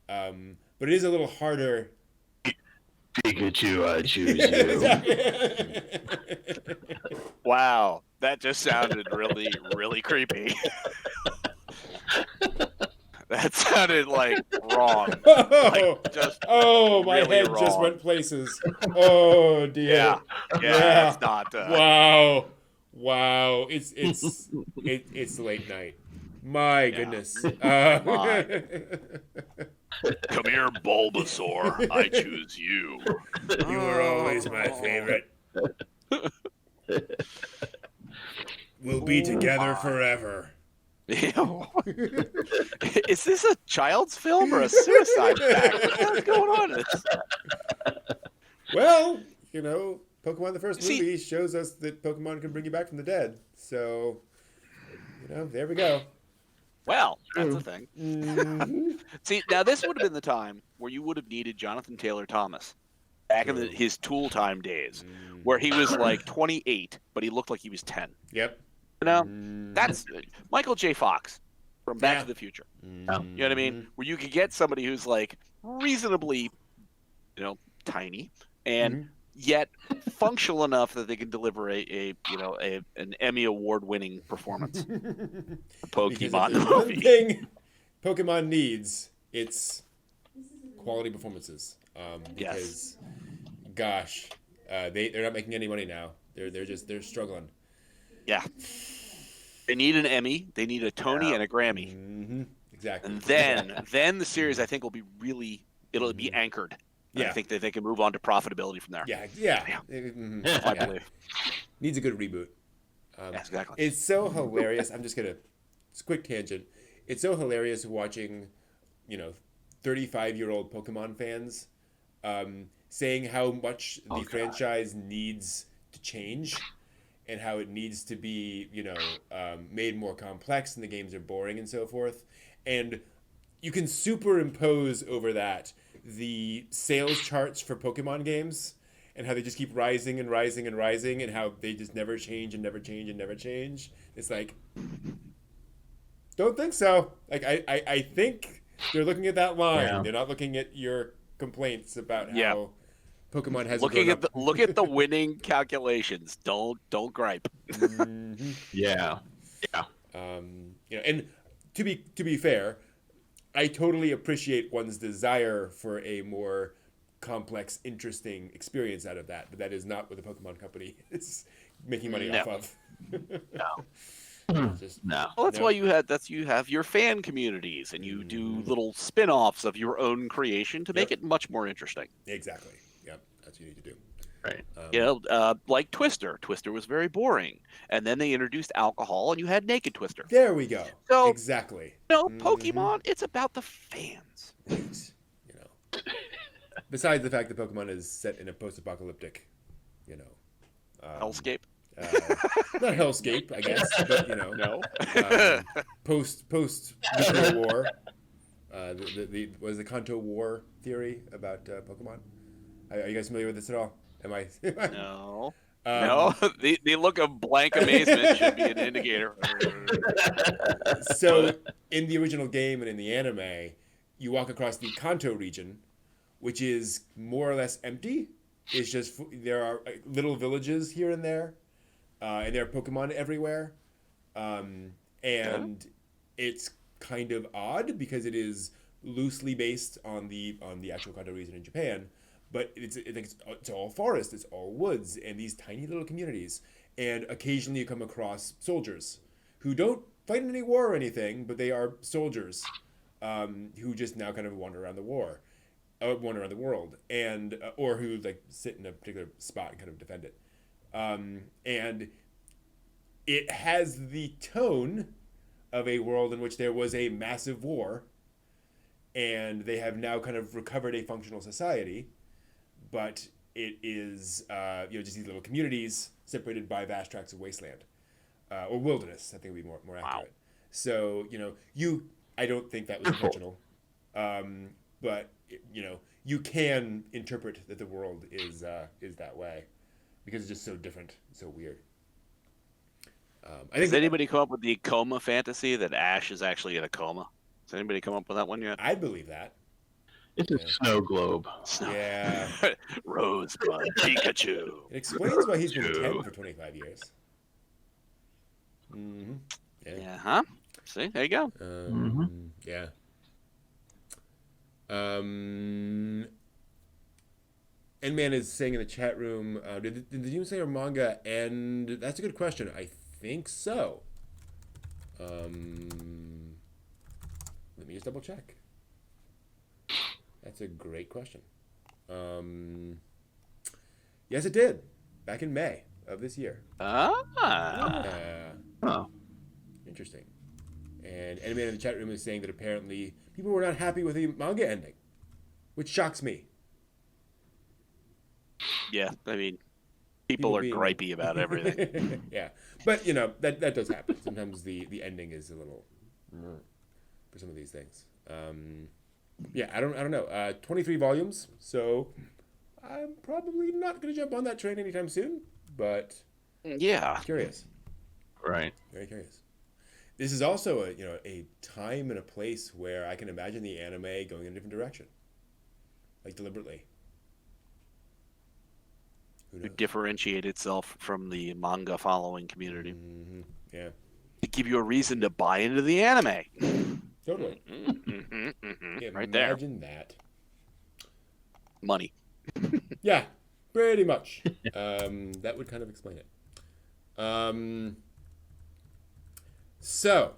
Speaker 1: But it is a little harder.
Speaker 2: Pikachu, I choose you.
Speaker 3: Wow, that just sounded really, really creepy. That sounded like wrong.
Speaker 1: My
Speaker 3: really
Speaker 1: head
Speaker 3: wrong.
Speaker 1: just went places. Oh dear.
Speaker 3: Yeah. It's not.
Speaker 1: Wow. It's late night. My goodness.
Speaker 3: Come here, Bulbasaur. I choose you.
Speaker 1: You were always my favorite. We'll be together forever.
Speaker 3: Is this a child's film or a suicide pact? What's going on in this?
Speaker 1: Well, Pokemon the first movie shows us that Pokemon can bring you back from the dead. So, there we go.
Speaker 3: Well, that's the thing.
Speaker 1: Mm-hmm.
Speaker 3: See, now this would have been the time where you would have needed Jonathan Taylor Thomas back in his Tool Time days, where he was like 28, but he looked like he was 10.
Speaker 1: Yep.
Speaker 3: That's Michael J. Fox from Back to the Future. You know what I mean? Where you could get somebody who's like reasonably, tiny and yet functional enough that they can deliver an Emmy Award-winning performance. Pokemon
Speaker 1: One
Speaker 3: movie.
Speaker 1: thing Pokemon needs, it's quality performances. Because, gosh, they're not making any money now. They're struggling.
Speaker 3: Yeah. They need an Emmy, they need a Tony and a Grammy.
Speaker 1: Mm-hmm. Exactly.
Speaker 3: And then the series I think will be it'll be anchored.
Speaker 1: Yeah.
Speaker 3: I think that they can move on to profitability from there.
Speaker 1: Yeah.
Speaker 3: I believe.
Speaker 1: Needs a good reboot.
Speaker 3: Yes, exactly.
Speaker 1: It's so hilarious. It's a quick tangent. It's so hilarious watching, 35-year-old Pokemon fans saying how much the franchise needs to change and how it needs to be, made more complex and the games are boring and so forth. And you can superimpose over that the sales charts for Pokemon games and how they just keep rising and rising and rising, and how they just never change and never change and never change. It's like, don't think so. Like, I think they're looking at that line.
Speaker 2: Yeah.
Speaker 1: They're not looking at your complaints about
Speaker 3: Yeah.
Speaker 1: how Pokemon has
Speaker 3: look at the winning calculations. Don't gripe.
Speaker 1: Mm-hmm.
Speaker 2: Yeah.
Speaker 1: And to be fair, I totally appreciate one's desire for a more complex, interesting experience out of that, but that is not what the Pokemon Company is making money off of.
Speaker 2: No.
Speaker 1: Just,
Speaker 2: No.
Speaker 3: Well, that's why you have your fan communities, and you do little spin-offs of your own creation to make it much more interesting.
Speaker 1: Exactly. Yep. That's what you need to do.
Speaker 2: Right.
Speaker 3: Like Twister. Twister was very boring, and then they introduced alcohol, and you had Naked Twister.
Speaker 1: There we go.
Speaker 3: So,
Speaker 1: exactly.
Speaker 3: Pokemon, it's about the fans.
Speaker 1: Besides the fact that Pokemon is set in a post-apocalyptic,
Speaker 3: Hellscape.
Speaker 1: Not hellscape, I guess, but
Speaker 3: No.
Speaker 1: post nuclear war. Was the Kanto War theory about Pokemon? Are you guys familiar with this at all? Am I?
Speaker 3: No. No. The look of blank amazement should be an indicator.
Speaker 1: So, in the original game and in the anime, you walk across the Kanto region, which is more or less empty. It's just there are little villages here and there. And there are Pokemon everywhere. And it's kind of odd because it is loosely based on the actual Kanto region in Japan. But it's all forest, it's all woods, and these tiny little communities. And occasionally you come across soldiers who don't fight in any war or anything, but they are soldiers who just now kind of wander around the world, and or who like sit in a particular spot and kind of defend it. And it has the tone of a world in which there was a massive war, and they have now kind of recovered a functional society, but it is just these little communities separated by vast tracts of wasteland, or wilderness. I think would be more accurate. So I don't think that was intentional, but you can interpret that the world is that way. Because it's just so different, so weird.
Speaker 3: Has anybody come up with the coma fantasy that Ash is actually in a coma? Has anybody come up with that one yet?
Speaker 1: I believe that.
Speaker 2: It's a snow globe.
Speaker 1: Yeah.
Speaker 3: Rosebud Pikachu.
Speaker 1: It explains why he's been 10 for 25 years. Mm-hmm.
Speaker 3: Yeah. Huh? See, there you go.
Speaker 1: Yeah. N-Man is saying in the chat room, did the Demon Slayer manga end? That's a good question. I think so. Let me just double check. That's a great question. Yes, it did. Back in May of this year.
Speaker 3: Oh.
Speaker 1: Interesting. And N-Man in the chat room is saying that apparently people were not happy with the manga ending, which shocks me.
Speaker 3: Yeah, I mean, people are gripey about everything.
Speaker 1: Yeah, but that does happen. Sometimes the ending is a little for some of these things. Yeah, I don't know. 23 volumes, so I'm probably not going to jump on that train anytime soon. But
Speaker 3: yeah,
Speaker 1: curious.
Speaker 2: Right.
Speaker 1: Very curious. This is also a time and a place where I can imagine the anime going in a different direction, like deliberately.
Speaker 3: To differentiate itself from the manga following community.
Speaker 1: Mm-hmm. Yeah.
Speaker 3: To give you a reason to buy into the anime.
Speaker 1: Totally.
Speaker 3: Yeah, right there.
Speaker 1: Imagine that.
Speaker 3: Money.
Speaker 1: Yeah, pretty much. That would kind of explain it. So,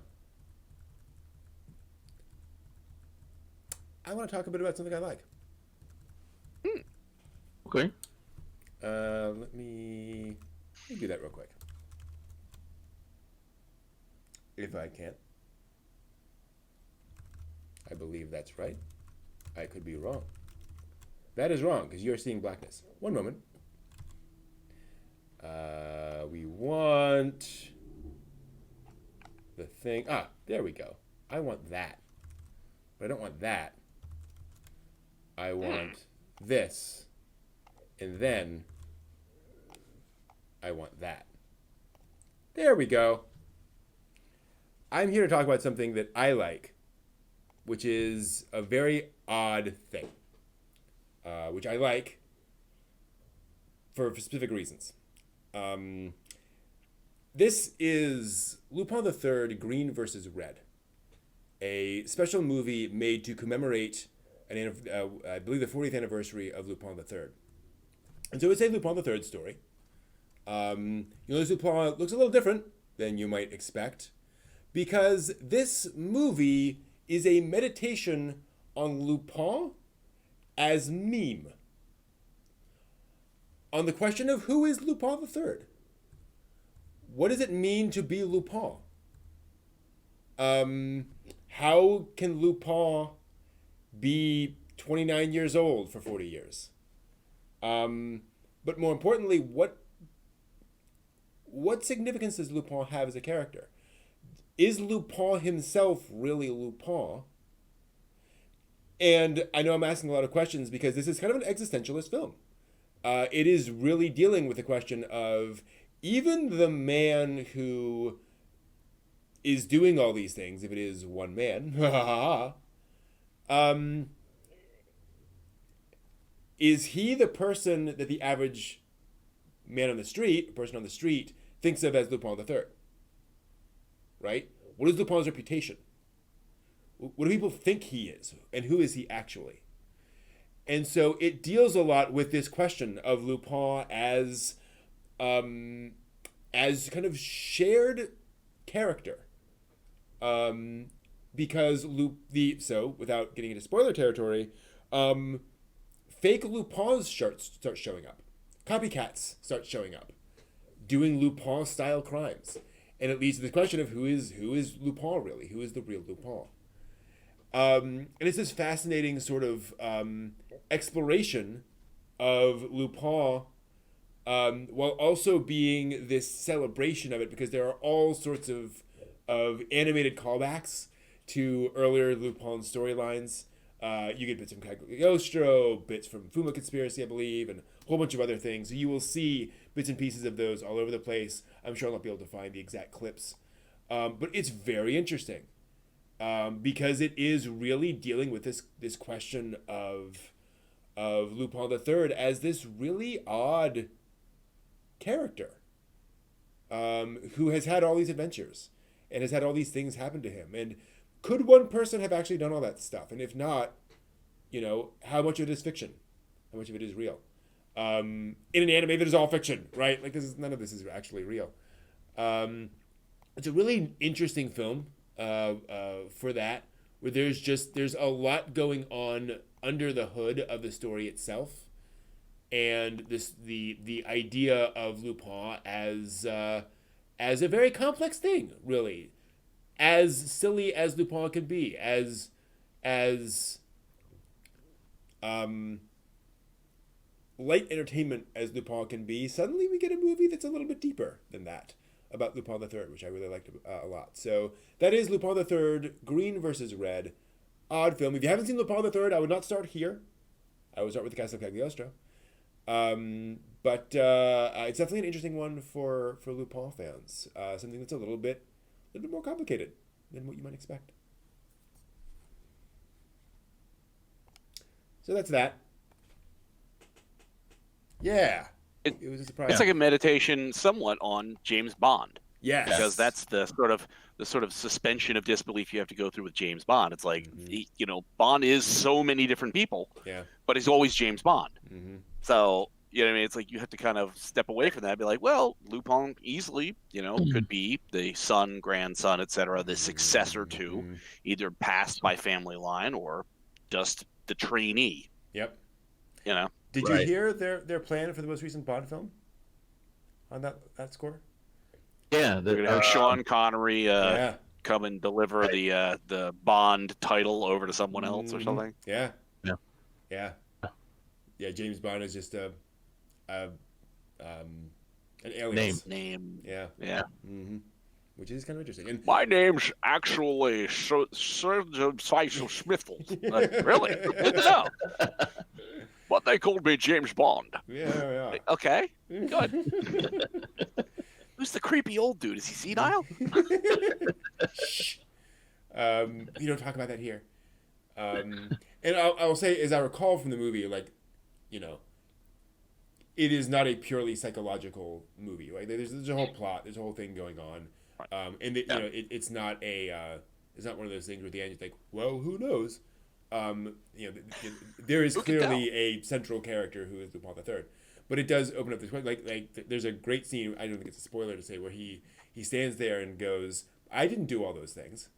Speaker 1: I want to talk a bit about something I like.
Speaker 2: Okay.
Speaker 1: Let me do that real quick. If I can. I believe that's right. I could be wrong. That is wrong, because you're seeing blackness. One moment. We want the thing. There we go. I want that. But I don't want that. I want this. And then I want that. There we go. I'm here to talk about something that I like, which is a very odd thing, which I like for specific reasons. This is Lupin III Green versus Red, a special movie made to commemorate, I believe, the 40th anniversary of Lupin III. And so it's a Lupin III story. This Lupin looks a little different than you might expect, because this movie is a meditation on Lupin as meme. On the question of who is Lupin III? What does it mean to be Lupin? How can Lupin be 29 years old for 40 years? But more importantly, what significance does Lupin have as a character? Is Lupin himself really Lupin? And I know I'm asking a lot of questions because this is kind of an existentialist film. It is really dealing with the question of even the man who is doing all these things, if it is one man, is he the person that the average man on the street, person on the street, thinks of as Lupin III? Right? What is Lupin's reputation? What do people think he is? And who is he actually? And so it deals a lot with this question of Lupin as kind of shared character. Because so without getting into spoiler territory, fake Lupins start showing up. Copycats start showing up, doing Lupin-style crimes. And it leads to the question of who is Lupin really? Who is the real Lupin? And it's this fascinating sort of exploration of Lupin, while also being this celebration of it, because there are all sorts of animated callbacks to earlier Lupin storylines. You get bits from Cagliostro, bits from Fuma Conspiracy, I believe, and a whole bunch of other things. So you will see bits and pieces of those all over the place. I'm sure I'll not be able to find the exact clips. But it's very interesting. Because it is really dealing with this question of Lupin III as this really odd character who has had all these adventures and has had all these things happen to him. And could one person have actually done all that stuff? And if not, how much of it is fiction? How much of it is real? In an anime that is all fiction, right? Like none of this is actually real. It's a really interesting film. For that, where there's a lot going on under the hood of the story itself, and the idea of Lupin as a very complex thing, really, as silly as Lupin can be, as light entertainment as Lupin can be. Suddenly we get a movie that's a little bit deeper than that, about Lupin III, which I really liked a lot. So that is Lupin III, Green versus Red. Odd film. If you haven't seen Lupin III, I would not start here. I would start with the Castle of Cagliostro. But it's definitely an interesting one for Lupin fans. Something that's a little bit more complicated than what you might expect. So that's that. Yeah. It was a surprise.
Speaker 3: It's like a meditation somewhat on James Bond.
Speaker 1: Yes.
Speaker 3: Because that's the sort of suspension of disbelief you have to go through with James Bond. It's like, Bond is so many different people, but he's always James Bond. Mm-hmm. So, what I mean? It's like you have to kind of step away from that and be like, well, Lupin easily, could be the son, grandson, etc., the successor to either passed by family line or just the trainee.
Speaker 1: Yep.
Speaker 3: Did
Speaker 1: you hear their plan for the most recent Bond film? On that score?
Speaker 2: Yeah,
Speaker 3: they're gonna have Sean Connery come and deliver the Bond title over to someone else or something.
Speaker 1: Yeah. James Bond is just an alias
Speaker 2: name.
Speaker 1: Yeah. Mm-hmm. Which is kind of interesting. And
Speaker 3: my name's actually Sir Smithel. Really? Good to know. But they called me James Bond.
Speaker 1: Yeah.
Speaker 3: Like, okay, good. Who's the creepy old dude? Is he senile?
Speaker 1: Shh. You don't talk about that here. And I'll say, as I recall from the movie, like, you know, it is not a purely psychological movie. Like, there's a whole plot, there's a whole thing going on, and you know, it's not one of those things where at the end it's like, well, who knows? You know, there is clearly a central character who is Lupin III, but it does open up this like there's a great scene. I don't think it's a spoiler to say where he stands there and goes, "I didn't do all those things.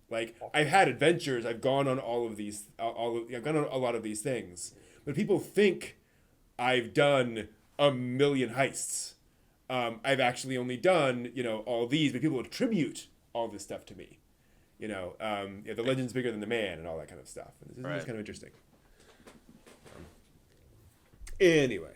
Speaker 1: Like, I've had adventures. I've gone on I've gone on a lot of these things, but people think I've done a million heists. I've actually only done, you know, all these, but people attribute all this stuff to me. You know, the legend's bigger than the man and all that kind of stuff. And this is kind of interesting. Anyway,